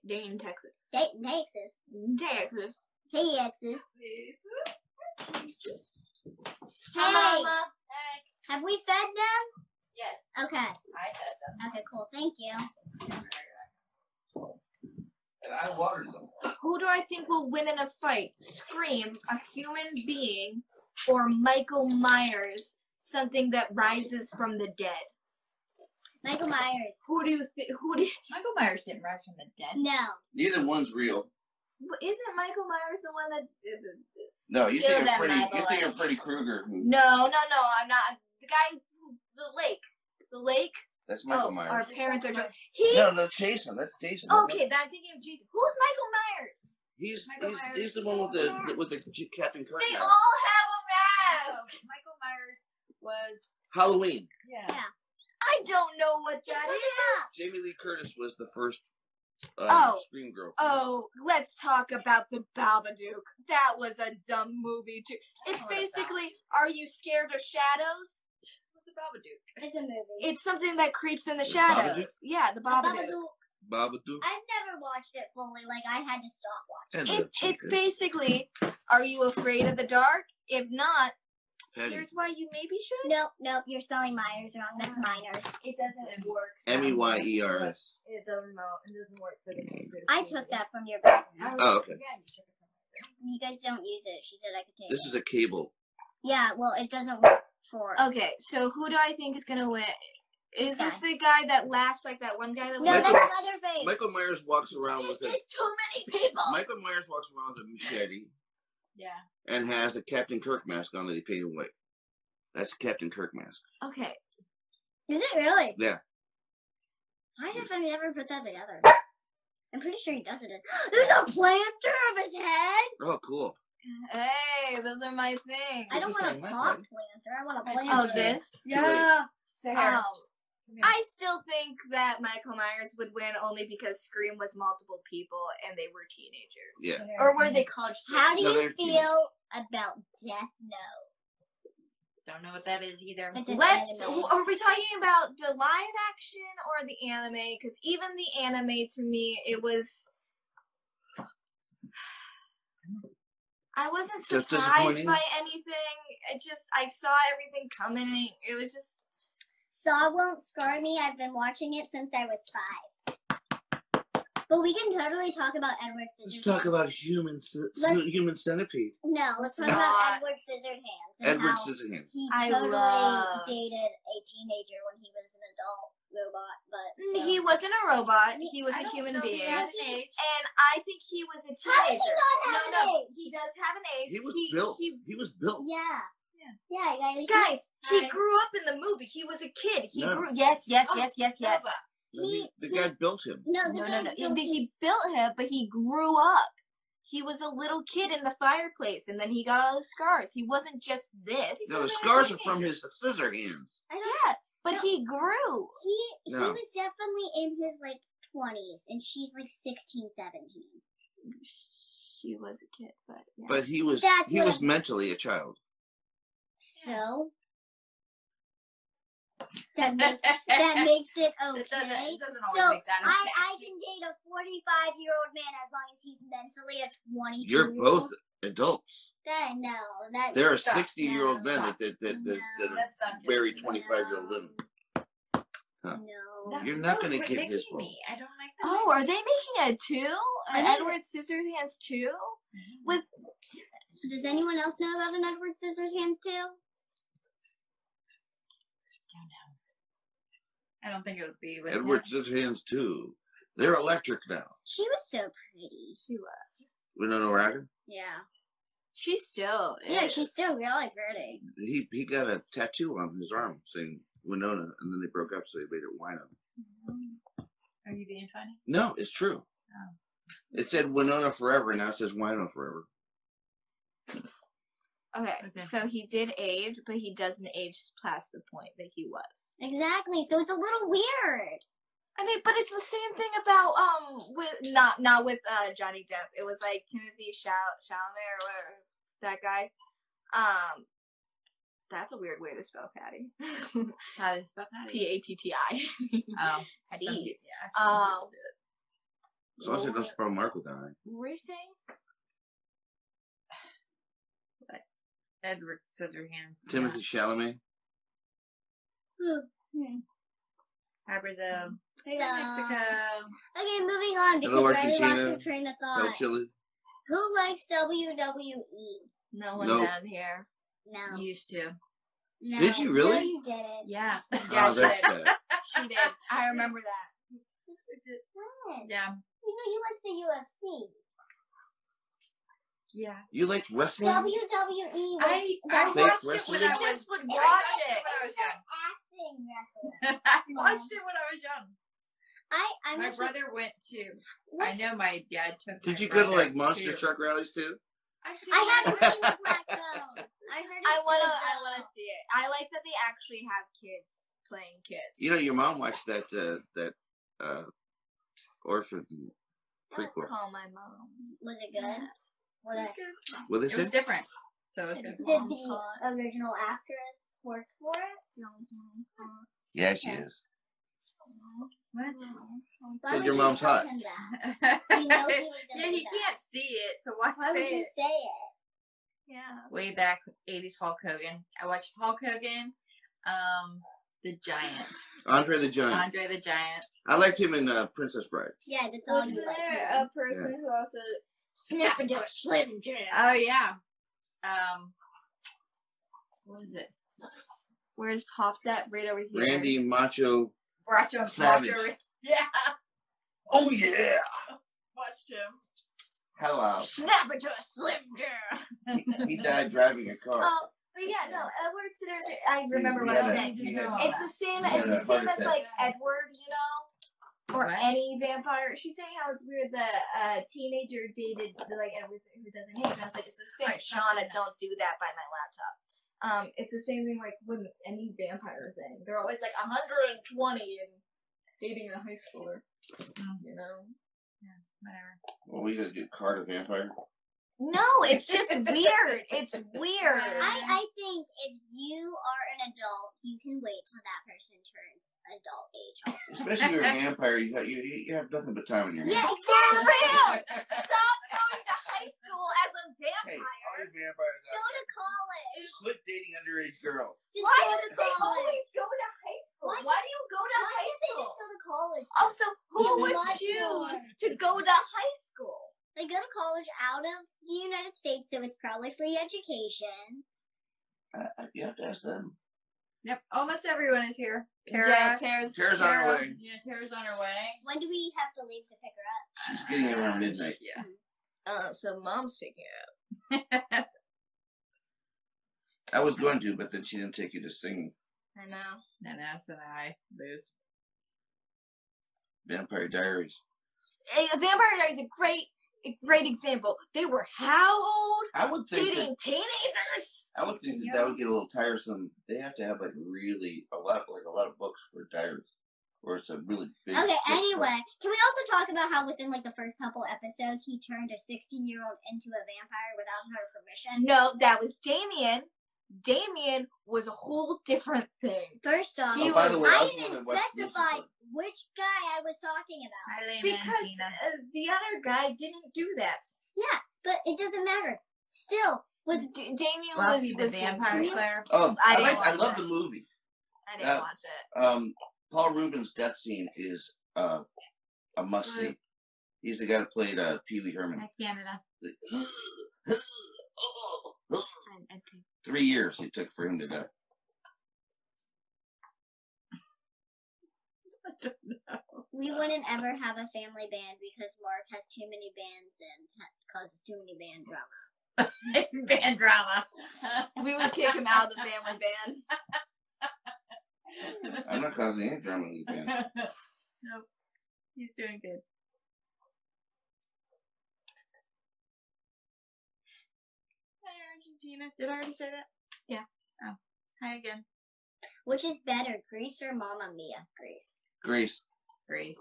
Dayton, Texas. Dayton, Texas. Texas. Hey, Mama. have we fed them? Yes, Okay. I fed them. Okay, cool. Thank you. And I watered them. Who do I think will win in a fight? Scream, a human being, or Michael Myers, something that rises from the dead? Michael Myers. Who do you think? Michael Myers didn't rise from the dead. No. Neither one's real. Isn't Michael Myers the one that? No, you Kill think them, you're Michael. Freddy Krueger. No, I'm not. The guy, the lake. That's Michael Our Myers. parents are. No, Jason. That's Jason. Okay, I'm thinking of Jason. Who's Michael Myers? He's the one with the Captain Kirk They mask. all have a mask. Michael Myers was Halloween. yeah. I don't know what Just that look is. it up. Jamie Lee Curtis was the first Scream girl. Oh, let's talk about the Babadook. That was a dumb movie too. It's basically, are you scared of shadows? What's the Babadook? It's a movie. It's something that creeps in the The shadows. Babadook? Yeah, the Babadook. Babadook. I've never watched it fully. Like, I had to stop watching. It's basically, are you afraid of the dark? If not, Petty. here's why you maybe should. Nope, you're spelling Myers wrong. That's Miners. It doesn't work. Meyers. It doesn't work for the kids. I took that from your book. Oh, okay. Yeah, you took it from her. You guys don't use it. She said I could take This it. is a cable. Yeah, well, it doesn't work for... Okay, so who do I think is gonna win? Is this the guy that laughs like that one guy that No, laughs? that's Leatherface. Michael Myers walks around with This a is too many people. Michael Myers walks around with a machete Yeah. and has a Captain Kirk mask on that he painted white. That's a Captain Kirk mask. Okay, Is it really? Yeah. Why have I never put that together? I'm pretty sure he does it. There's a planter of his head. Oh, cool. hey, those are my things. I don't This want a ain't my pot thing. planter. I want a planter. Oh, this? Yeah. Sarah. I still think that Michael Myers would win only because Scream was multiple people and they were teenagers. Yeah. Or were they college students? How do No, you they're feel about Death Note? Don't know what that is either. It's an Let's. anime. Are we talking about the live action or the anime? Because even the anime, to me, it was. I wasn't Just surprised disappointing? by anything. I saw everything coming. It was just. Saw won't scar me. I've been watching it since I was 5. But we can totally talk about Edward Scissorhands. Let's talk about human centipede. No, let's talk about Edward Scissorhands. And Edward how Scissorhands. He I totally love- dated a teenager when he was an adult robot, but still. He wasn't a robot. He was I a don't human know if being. he has an age. And I think he was a teenager. How does he not have an age? He does have an age. He was built. He was built. Yeah. Guys, he Hi. grew up in the movie. He was a kid. He No. grew. Yes. Nova. The guy built him. No. He built him, but he grew up. He was a little kid in the fireplace, and then he got all the scars. He wasn't just this. No, the scars are from his scissor hands. Yeah, but he grew. He No. was definitely in his 20s, and she's 16, 17. She was a kid, but yeah. But he was That's what I'm- mentally a child. So that makes it okay. It doesn't always So make that okay. I can date a 45-year-old man as long as he's mentally a 22. You're both adults. There are Stop. 60-year-old men that No. are That's not good. married 25-year-old women. No. You're not No, gonna quit get making his fault. me. I don't like that. Oh, are they making a 2? I An think- Edward Scissorhands 2? With Does anyone else know about an Edward Scissorhands too? I don't think it would be with Edward him. Scissorhands too. They're electric now. She was so pretty. she was. Winona Ryder. Yeah. She still is. Yeah, she's still really pretty. He got a tattoo on his arm saying Winona, and then they broke up, so he made it Wino. Are you being funny? No, it's true. Oh. It said Winona forever, and now it says Wino forever. Okay, Okay. so he did age, but he doesn't age past the point that he was. Exactly. So it's a little weird. I mean, but it's the same thing about with not with Johnny Depp. It was like Timothy Chalamet or whatever, that guy. That's a weird way to spell Patty. How do you spell that? P-A-T-T-I. Oh. Patty. Yeah. As long as it doesn't spell Mark with an I. What were you saying? Edward Scissorhands. Timothy Chalamet. Hi, Brazil. Hello. Mexico. Okay, moving on because Hello, Rylee lost Argentina. her train of El thought. Chile. Who likes WWE? No one Nope. down here. No. Used to. No. Did you really? No, you didn't. Yeah. Yeah, Oh, she that's did. sad. She did. I remember that. Fred, Yeah. you liked the UFC. Yeah. You liked wrestling? WWE was I that Fake watched it wrestling? when I She was just would I watch watched it. when I was young. acting wrestling. I watched it when I was young. I'm My actually- brother went to. I what's- know my dad took. Did my you go to brother like monster to- truck rallies too? I've seen I that. haven't seen the Black Zone. I heard it's I wanna good, though. see it. I like that they actually have kids playing kids. You know, your mom watched that orphan Don't prequel. call my mom. Was it good? What It I, was good. What they It say? was different. So it was Said good. it did Mom's the hot. original actress work for it? Yeah, she is. What? Why Said would your you mom's tell hot. him that? You know he was gonna Yeah, do he that. can't see it, so why Why would say you it? say it? Yeah. Way back, 80s Hulk Hogan. I watched Hulk Hogan, the Giant. Andre the Giant. Andre the Giant. I liked him in Princess Bride. Yeah, that's all Wasn't you like. there a person who also snapped into a Slim Jim? Oh, yeah. What is it? Where's Pops at? Right over here. Randy Macho. Macho. Savage. Yeah. Oh yeah. Watched him. Hello. Snap into a Slim Jim. He died driving a car. But yeah, no, Edward Scissorhands. I remember what I was saying. He had- It's the same. He It's had the a same heart as like Edward, you know, or What? any vampire. She's saying how it's weird that a teenager dated like Edward who doesn't age. And I was like, it's the same. Right, Shauna, don't do that by my laptop. It's the same thing like with any vampire thing. They're always like 120 and dating a high schooler. You know. Yeah, whatever. What are we gonna do? Card a vampire? No, it's just weird. It's weird. I think if you are an adult, you can wait till that person turns adult age also. Especially if you're a vampire, you have nothing but time on your hands. Yeah, For exactly. real! Stop going to high school as a Hey, vampire. all you vampires Go out to college. there, quit dating underage girls. Just Why go do to they college. always go to high school? Also, who Yeah, would what choose for? to go to high school? They go to college out of the United States, so it's probably free education. You have to ask them. Yep, almost everyone is here. Tara. Yeah, Tara's on her way. Yeah, Tara's on her way. When do we have to leave to pick her up? She's getting here around midnight. Yeah. So Mom's picking her up. I was going to, but then she didn't take you to singing. I know. And S and I lose. Vampire Diaries. Hey, Vampire Diaries is a great example. They were how old? I would think Dating teenagers? I would think that would get a little tiresome. They have to have like really a lot of books for diaries, or it's a really big. Okay, book. anyway, can we also talk about how within like the first couple episodes he turned a 16-year-old into a vampire without her permission? No, that was Damien. Damien was a whole different thing. First off, He by the way, I was didn't wondering what's specify Lucifer. which guy I was talking about. Eileen Because and Tina. the other guy didn't do that. Yeah, but it doesn't matter. Still, was Damien Buffy was the Vampire Slayer. Slayer. Oh, I I didn't I watch love it. the movie. I didn't watch it. Paul Rubin's death scene is a must see. He's the guy that played Pee Wee Herman. Hi, Canada. 3 years it took for him to die. we wouldn't ever have a family band because Mark has too many bands and causes too many band drama. Band drama. We would kick him out of the family band. I'm not causing any drama in the band. Nope. He's doing good. Hi, Argentina. Did I already say that? Yeah. Oh. Hi again. Which is better, Grease or Mamma Mia? Grease. Grease. Grace.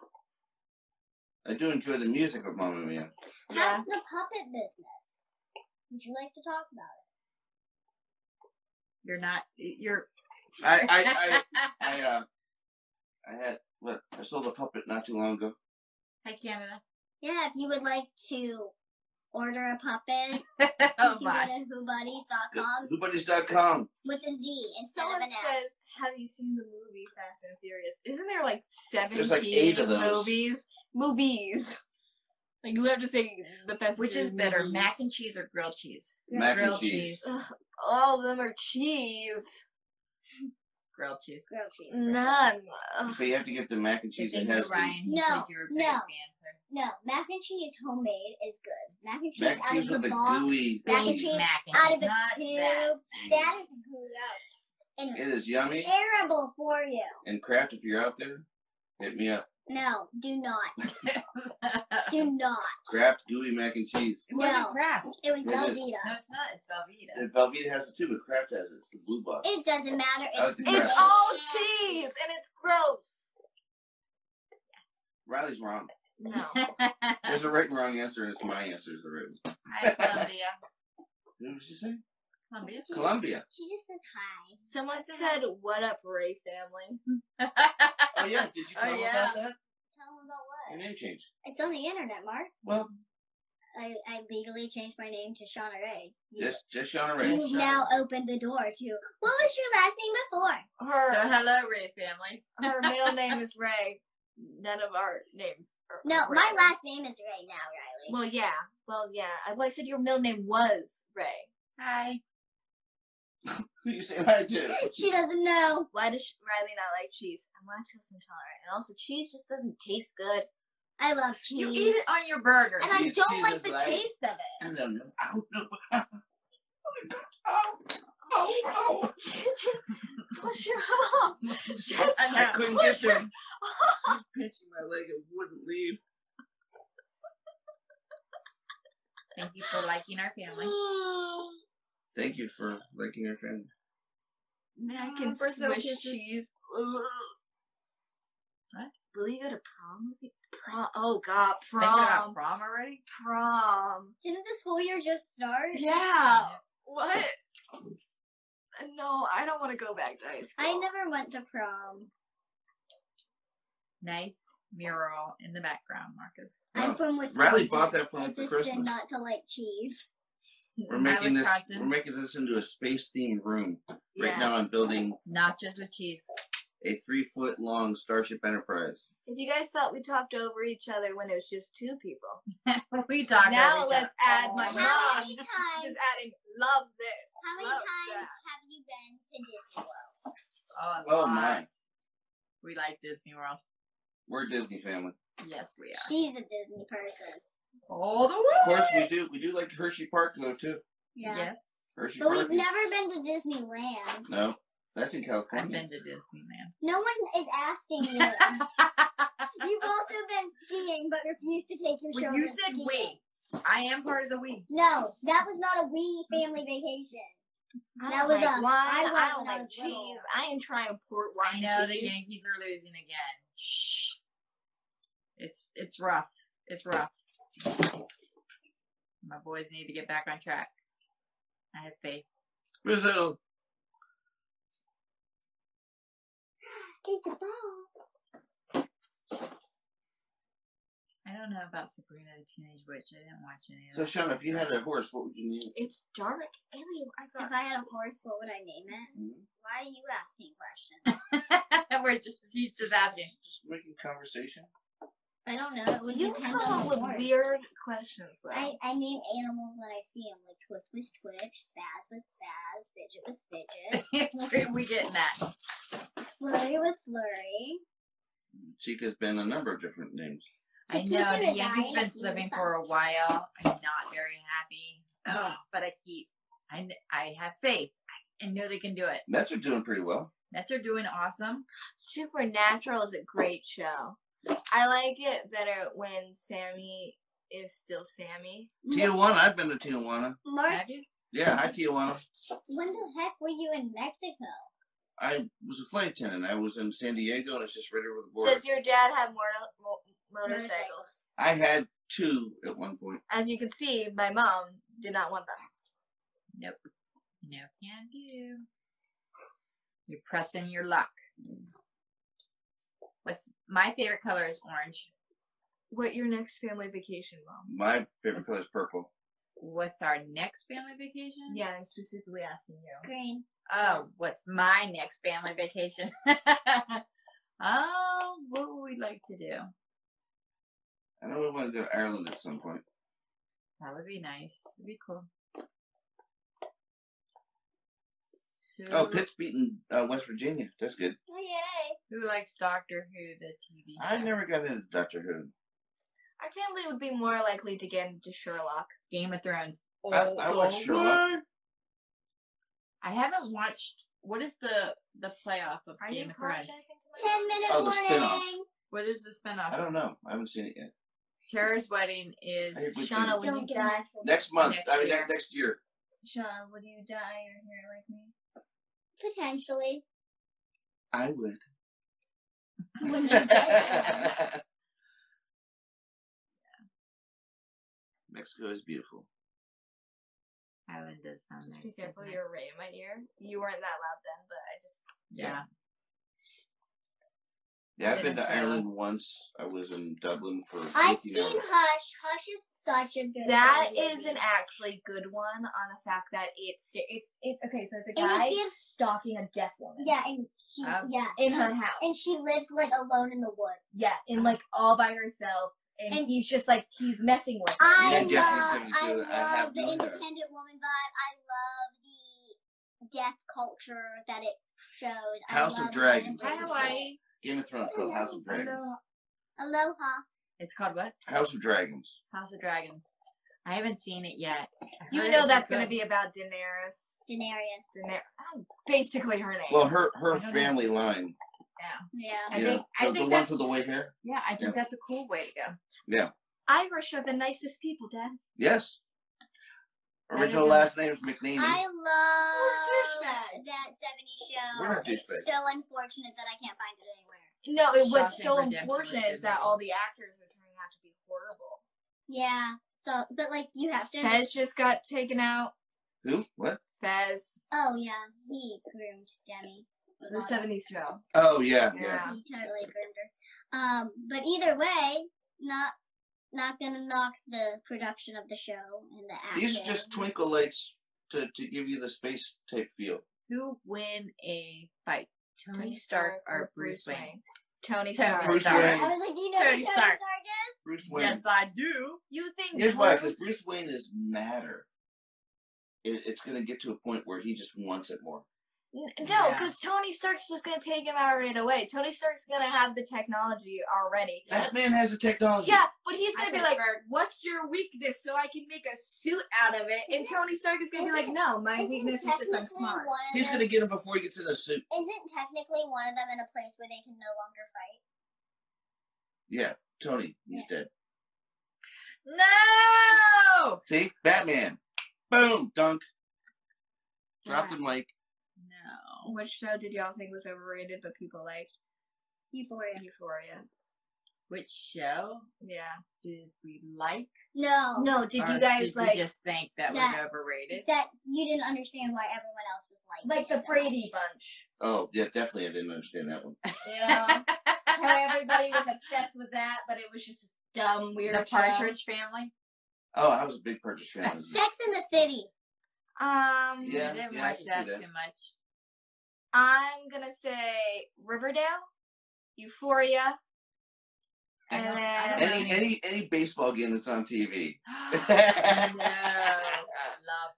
I do enjoy the music of Mamma Mia. Yeah. How's the puppet business? Would you like to talk about it? You're not. You're. I sold a puppet not too long ago. Hi, Canada. Yeah, if you would like to order a puppet, Oh, you my. can go to whobuddies.com Whobuddies.com. with a Z instead Someone of an S. says, "Have you seen the movie Fast and Furious?" Isn't there like 17 There's like 8 of those. movies? Like you have to say the Fast. Which and is Furious better, movies. mac and cheese or grilled cheese? Mac and Grilled cheese. Ugh, all of them are cheese. Grilled cheese. Grilled cheese. for sure. None. Ugh. But you have to get the mac and cheese that Thank you, has Ryan. the He No, said you were a big no. fan. No, mac and cheese homemade is good. Mac and cheese mac and out cheese of with the the box, gooey mac and cheese. cheese Mac and out cheese, of the not tube. that. That is gross and It is yummy. terrible for you. And Kraft, if you're out there, hit me up. No, do not. Do not. Kraft gooey mac and cheese. It wasn't No. Kraft. It was It is. Velveeta. No, it's not. It's Velveeta. And Velveeta has it too, but Kraft has it. It's the blue box. It doesn't matter. I like It's, the It's Kraft. all cheese and it's gross. Riley's wrong. No. There's a right and wrong answer, and it's my answer is the right one. Hi, Columbia. What did she say? Columbia. Columbia. she just says hi. Someone said, "What up, Ray family?" Oh yeah, did you tell Oh, them yeah. about that? Tell them about Your what? name change. It's on the internet, Mark. Well, I legally changed my name to Shauna Rae. just Shauna Rae. You've now opened the door to, what was your last name before? So, Her hello, Ray family. middle name is Ray. None of our names are No, Ray. my last name is Ray now, Riley. Well, yeah. I said your middle name was Ray. Hi. Who you say hi to? She doesn't know. Why does Riley not like cheese? I'm lactose intolerant, and also cheese just doesn't taste good. I love cheese. You eat it on your burger. And I Cheese- don't cheese like is the like- taste of it. And then, oh. Push your arm. Just I couldn't get push your there. Pinching my leg, it wouldn't leave. Thank you for liking our family. Thank you for liking our family. Mac and First of all, Swiss kisses. cheese. What? Will you go to prom with me? Prom? Oh God, Think about prom. prom already? Prom. Didn't the school year just start? Yeah. What? No, I don't want to go back to high school. I never went to prom. Nice mural in the background, Marcus. Well, I'm from Wisconsin. Riley bought that for me It's for a Christmas. sin not to like cheese. We're Hi, making this. Wisconsin. We're making this into a space-themed room. Yeah. Right now, I'm building. Nachos with cheese. a 3-foot-long Starship Enterprise. If you guys thought we talked over each other when it was just 2 people, We talked now over each let's other. add my How mom. many times? Just adding, love this. How many love times that. have you been to Disney World? Oh, Oh, my. We like Disney World. We're a Disney family. Yes, we are. She's a Disney person. All the way. Of course, we do. We do like Hershey Park, though, too. Yeah. Yes. Hershey But Park. we've never been to Disneyland. No, that's in I've California. been to Disneyland. No one is asking you. You've also been skiing, but refused to take your Well, children you said skiing. we. I am part of the we. No, that was not a we family vacation. That was like a- wine. I went I don't when I like was cheese. little. I ain't trying port I wine know the cheese. Yankees are losing again. Shh. It's rough. It's rough. My boys need to get back on track. I have faith. Brazil. It's a ball. I don't know about Sabrina the Teenage Witch. I didn't watch any of So, that. Shauna, if you had a horse, what would you name it? It's dark everywhere. I If got. I had a horse, what would I name it? Mhm. Why are you asking questions? She's just asking. Just making conversation. I don't know. It would You depend come on up the with horse. weird questions, though. I name animals when I see them. Like Twitch was Twitch, Spaz was Spaz, Fidget was Fidget, we getting that. Flurry was Flurry. Chica's been a number of different names. I Chiquita know the is Yankees I been have slipping Chiquita. for a while. I'm not very happy. Oh, but I have faith. I know they can do it. Mets are doing pretty well. Mets are doing awesome. Supernatural is a great show. I like it better when Sammy is still Sammy. Tijuana, I've been to Tijuana. Mark, Have you? Yeah, hi Tijuana. when the heck were you in Mexico? I was a flight attendant. I was in San Diego, and it's just right over the border. Does your dad have motorcycles? Motorcycles. I had 2 at one point. As you can see, my mom did not want them. Nope. No can do. You're pressing your luck. What's my favorite color is orange. What your next family vacation, Mom? My favorite color is purple. What's our next family vacation? Yeah, I'm specifically asking you. Green. Oh, what's my next family vacation? Oh, what would we like to do? I know we want to go to Ireland at some point. That would be nice. It'd be cool. Oh, Pitt's beating West Virginia. That's good. Oh, yay. Who likes Doctor Who, the TV I show? never got into Doctor Who. Our family would be more likely to get into Sherlock. Game of Thrones. I watched Sherlock. I haven't watched. What is the playoff of Are Game you of Thrones? apologizing to my 10-minute Oh, the warning. spin-off. What is the spinoff? I don't know. I haven't seen it yet. Tara's wedding is. I hear good Shauna, things. would you Don't get die? natural. Next month. Next I mean, year. next year. Shauna, would you dye your hair like me? Potentially. I would. When you get Mexico is beautiful. Ireland does sound Just nice. be careful, doesn't it? you're Ray in my ear. You weren't that loud then, but I just... Yeah. Yeah, I've been to Venezuela. Ireland once. I was in Dublin for 18 I've seen hours. Hush. Hush is such a good That movie. is an actually good one on the fact that it's okay, so it's a And it guy gives- stalking a deaf woman. Yeah, and she In her house. and she lives like alone in the woods. Yeah, in like all by herself. And, And- he's just like, he's messing with her. I Yeah, Japanese love 72, I have the no idea. independent woman vibe. I love the deaf culture that it shows. House I of love Dragons. it. Hi, Hawaii. Game of Thrones called House of Dragons. Aloha. It's called what? House of Dragons. House of Dragons. I haven't seen it yet. I You heard know it's that's good. going to be about Daenerys. Daenerys. Basically her name. Well, her I don't know. family line. Yeah. I Yeah. think- I the think ones that's- with the white hair. Yeah, I think Yeah. that's a cool way to go. Yeah. Irish are the nicest people, Dad. Yes. Original Better last name is McNeely. I love douchebags. that 70s show. We're not It's douchebags. so unfortunate that I can't find it anywhere. No, what's Shawshank so Redemption unfortunate was is good that movie. all the actors are turning out to be horrible. Yeah. So, but like you have to. Fez just got taken out. Who? What? Fez. Oh yeah, he groomed Demi. The 70s show. Oh, yeah. Yeah. He totally groomed her. But either way, not gonna knock the production of the show and the acting. These are just twinkle lights to give you the space type feel. Who win a fight? Tony Stark or Bruce Wayne? Tony Stark. Bruce Stark. Wayne. I was like, do you know who Tony Tony Stark. Stark is? Bruce Wayne. Yes, I do. You think Here's why, Bruce? because Bruce Wayne is matter. It's going to get to a point where he just wants it more. No, Yeah. because Tony Stark's just gonna take him out right away. Tony Stark's gonna have the technology already. Batman has the technology. Yeah, but he's gonna I be like, prefer- "What's your weakness?" So I can make a suit out of it. And Tony Stark is gonna be like, "No, my weakness is just I'm smart." He's going to get him before he gets in a suit. Isn't technically one of them in a place where they can no longer fight? Yeah, Tony, he's dead. No! See? Batman. Boom, dunk. Dropped him like. No. Which show did y'all think was overrated but people liked? Euphoria. Euphoria. Which show Yeah. did we like? No. No, did Or you guys did like we just think that was overrated? That you didn't understand why everyone else was like the Brady Bunch? Oh, yeah, definitely. I didn't understand that one. You know how everybody was obsessed with that, but it was just dumb, weird. The show. Partridge Family? Oh, I was a big Partridge fan. Sex in the City. Yeah. I didn't I watch can see that that. too much. I'm gonna say Riverdale, Euphoria, and I then don't know. Any baseball game that's on TV. No. Love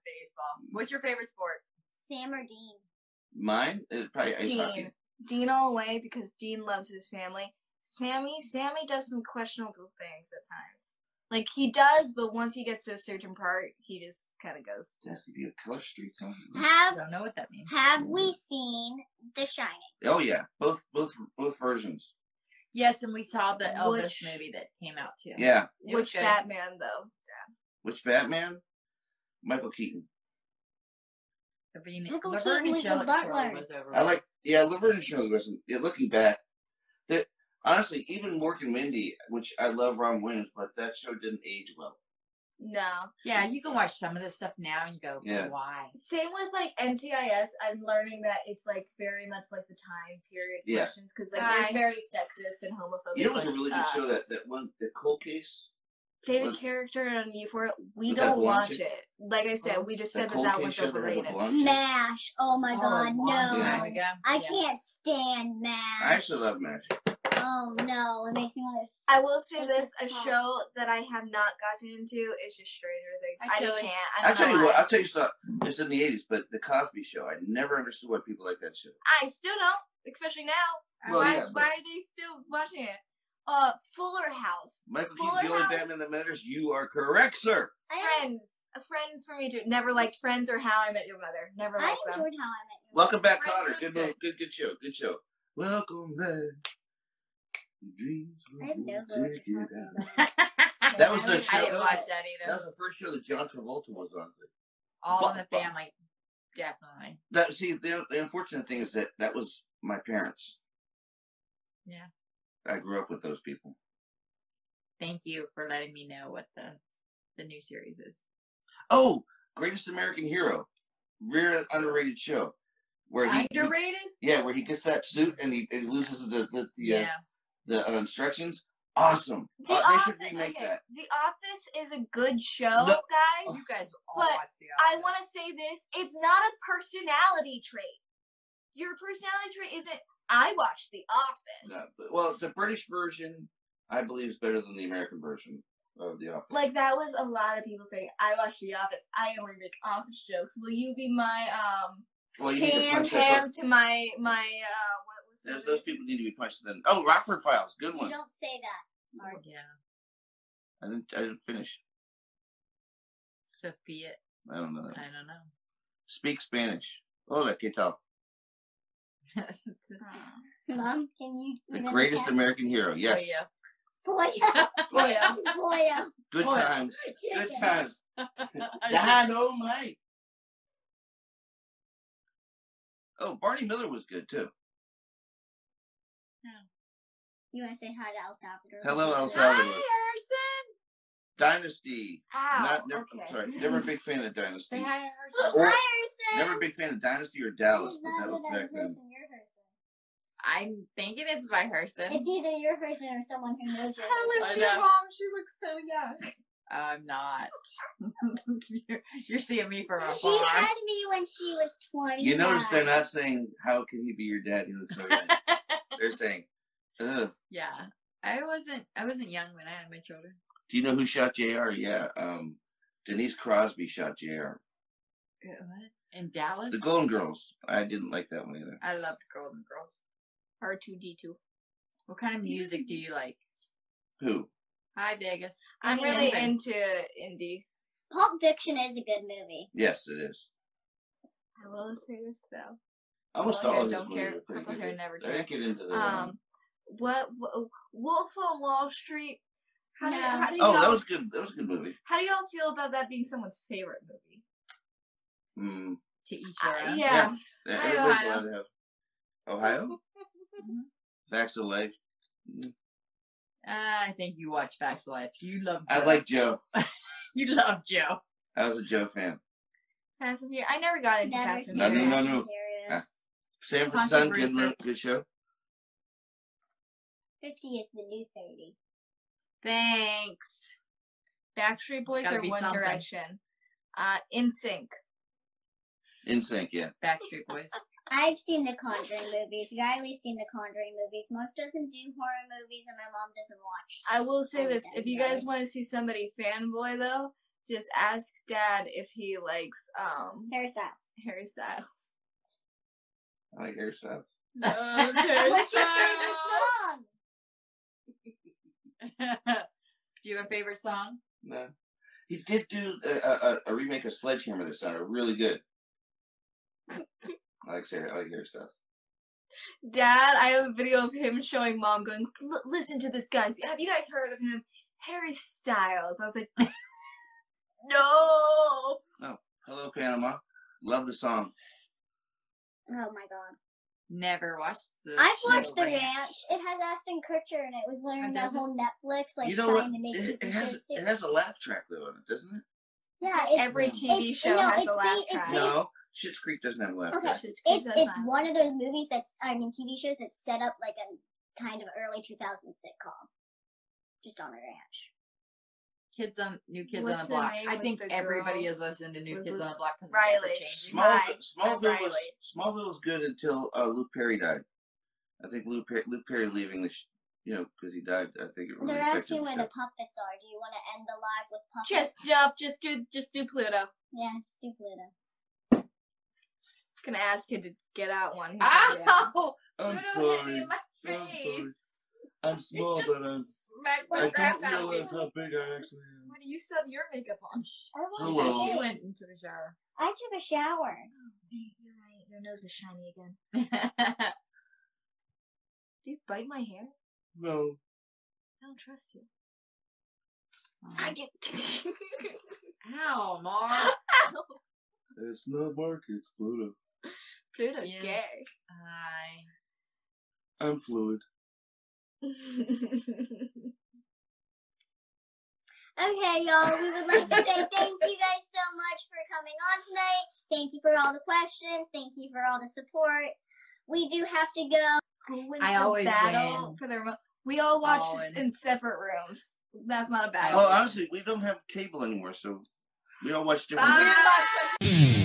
baseball. What's your favorite sport? Sam or Dean? Mine is probably ice hockey. Dean. Dean all the way because Dean loves his family. Sammy does some questionable things at times. Like he does, but once he gets to a certain part, he just kind of goes. It has to be a color street song. I don't know what that means. Have we seen The Shining? Oh yeah, both versions. Yes, and we saw the Elvis Which- movie that came out too. Yeah. It was Which good. Batman though? Which Batman? Michael Keaton. Michael Laverne Keaton was and the Shirley butler. was over. I like. Yeah, Laverne and Shirley wasn't. Looking back, that honestly, even Mork and Mindy, which I love Ron Williams, but that show didn't age well. No. Yeah, you can watch some of this stuff now and you go, Yeah. why? Same with like NCIS. I'm learning that it's like very much like the time period Yeah. questions because like Right. it's very sexist and homophobic. You know, it was a like, really good show. That one, the Cold Case. Favorite Was- character on Euphoria? We was that don't blonde watch chick? it. Like I said, we just said that Cold that Case was show that had the overrated. blonde chick. MASH. Oh my god, long no. time ago. I Yeah. can't stand MASH. I actually love MASH. Oh no, it makes me want to. I will say this: a Stop. show that I have not gotten into is just Stranger Things. I just Actually, can't. I I'll don't tell know you why. what. I'll tell you something. It's in the '80s, but the Cosby Show. I never understood why people like that show. I still don't, especially now. Well, why? yeah, but- Why are they still watching it? Fuller House. Michael Fuller Keaton's the only House. Batman that matters. You are correct, sir. Friends for me too. Never liked Friends or How I Met Your Mother. Never I liked them. enjoyed How I Met Your Welcome back, Friends Connor. was Good good. move. Good show. Good show. Welcome back. Your dreams I have no will clue what take you're you talking down. about. That was the I show. didn't watch that That either. was the first show that John Travolta was on. All in the But- family. Definitely. The unfortunate thing is that was my parents. Yeah. I grew up with those people. Thank you for letting me know what the new series is. Oh, Greatest American Hero, rare underrated show, where he Underrated? where he gets that suit and he loses the Yeah. instructions. Awesome. The They Office, should remake okay, that. The Office is a good show, No. guys. You guys all But watch the I Office. want to say this: it's not a personality trait. Your personality trait isn't. I watch The Office. No, well, the British version, I believe, is better than the American version of The Office. Like that was a lot of people saying, "I watch The Office. I only make Office jokes. Will you be my well, you need to punch that Pam to my what was that? Those people need to be punched. Then, oh, Rockford Files, good You one. don't say that. Mark. Yeah. I didn't finish. Sophia. I don't know. I don't know. Speak Spanish. Hola, ¿qué tal? Mom, can you? The remember Greatest that? American Hero. Yes. Boya. Boya. Boya. Good Boy. times. Good Chicken. times. Dynamite. Oh, Barney Miller was good too. You want to say hi to El Salvador? Hello, El Hi, Salvador. Harrison. Dynasty. Ow. Never, Sorry, never a big fan of Dynasty. Say hi, Harrison. Or, Hi, Harrison. never a big fan of Dynasty or Dallas, but that was back then. Harrison, you're Harrison. I'm thinking it's by Harrison. It's either your Harrison or someone who knows your How Harrison. is I your know. mom? She looks so young. I'm not. You're seeing me from afar. She had me when she was 20. You notice they're not saying, how can he be your dad? He looks so young. They're saying, ugh. Yeah. I wasn't young when I had my children. Do you know who shot JR? Yeah. Denise Crosby shot JR. What? In Dallas? The Golden Girls. I didn't like that one either. I loved Golden Girls. R2D2. What kind of music do you like? Who? Hi, Vegas. I'm really into indie. Pulp Fiction is a good movie. Yes, it is. I will say this though. Almost Purple all hair, of his don't movies care. are pretty Purple hair, good. never I care. didn't get into the. What Wolf on Wall Street? How do Oh, y'all, that was good. That was a good movie. How do y'all feel about that being someone's favorite movie? To each their own. Yeah. Hi, Everybody's Ohio. allowed to have. Ohio? Facts of Life. I think you watch Facts of Life. You love Joe. I like Joe. You love Joe. I was a Joe fan. Fast and Furious. I never got into Never Fast and seen Furious. No. Fast and Furious. Sanford Hunter Son, Brewster. good show. 50 is the new 30. Thanks. Backstreet Boys Gotta or be One something. Direction? NSYNC. In Sync, yeah. Backstreet Boys. I've seen the Conjuring movies. Riley's seen the Conjuring movies. Mark doesn't do horror movies, and my mom doesn't watch. I will say this: anything, if you really. guys want to see somebody fanboy, though, just ask Dad if he likes Harry Styles. Harry Styles. I like hairstyles. What's your favorite song? Do you have a favorite song? No. He did do a remake of Sledgehammer this summer. Really good. I like hairstyles. Dad, I have a video of him showing Mom going, "Listen to this, guys. Have you guys heard of him? Harry Styles." I was like, no. Oh, hello, Panama. Love the song. Oh my god. Never watched the I've show watched The Ranch. It has Ashton Kutcher, and it was learning that does it? whole Netflix, like, You know what? trying to make It TV has shows too. it has a laugh track though in it, doesn't it? Yeah, it's Every TV show no, has it's a laugh it's track. No, Schitt's Creek doesn't have a laugh Okay. track. It's one of those movies TV shows that set up like a kind of early 2000s sitcom, just on a ranch. New Kids What's on the the Block. name I with think the everybody girl? is listening to New With Kids on the Block. 'cause it's Rylee. ever-changing. Hi, Smallville I'm Smallville was good until Luke Perry died. I think Luke Perry leaving because he died. I think it really They're affected asking the where show. the puppets are. Do you want to end the live with puppets? Just do Pluto. Yeah, just do Pluto. Gonna ask him to get out one. He's like, yeah. Ow! I'm Pluto hit me sorry. in my I'm face. sorry. I'm small, It but just smacked my crap out of me. how big I actually am. When you still have your makeup on. I washed Hello. my She face. went into the shower. I took a shower. You're right. Your nose is shiny again. Do you bite my hair? No. I don't trust you. Oh. I get. Ow, Mark. It's not Mark, it's Pluto. Pluto's Yes. gay. I'm fluid. Okay, y'all, we would like to say thank you guys so much for coming on tonight. Thank you for all the questions. Thank you for all the support. We do have to go. Who wins I the always battle win. for the remote? We all watch I'll this win. in separate rooms. That's not a battle. Well, honestly, we don't have cable anymore, so we all watch different. Weird last question.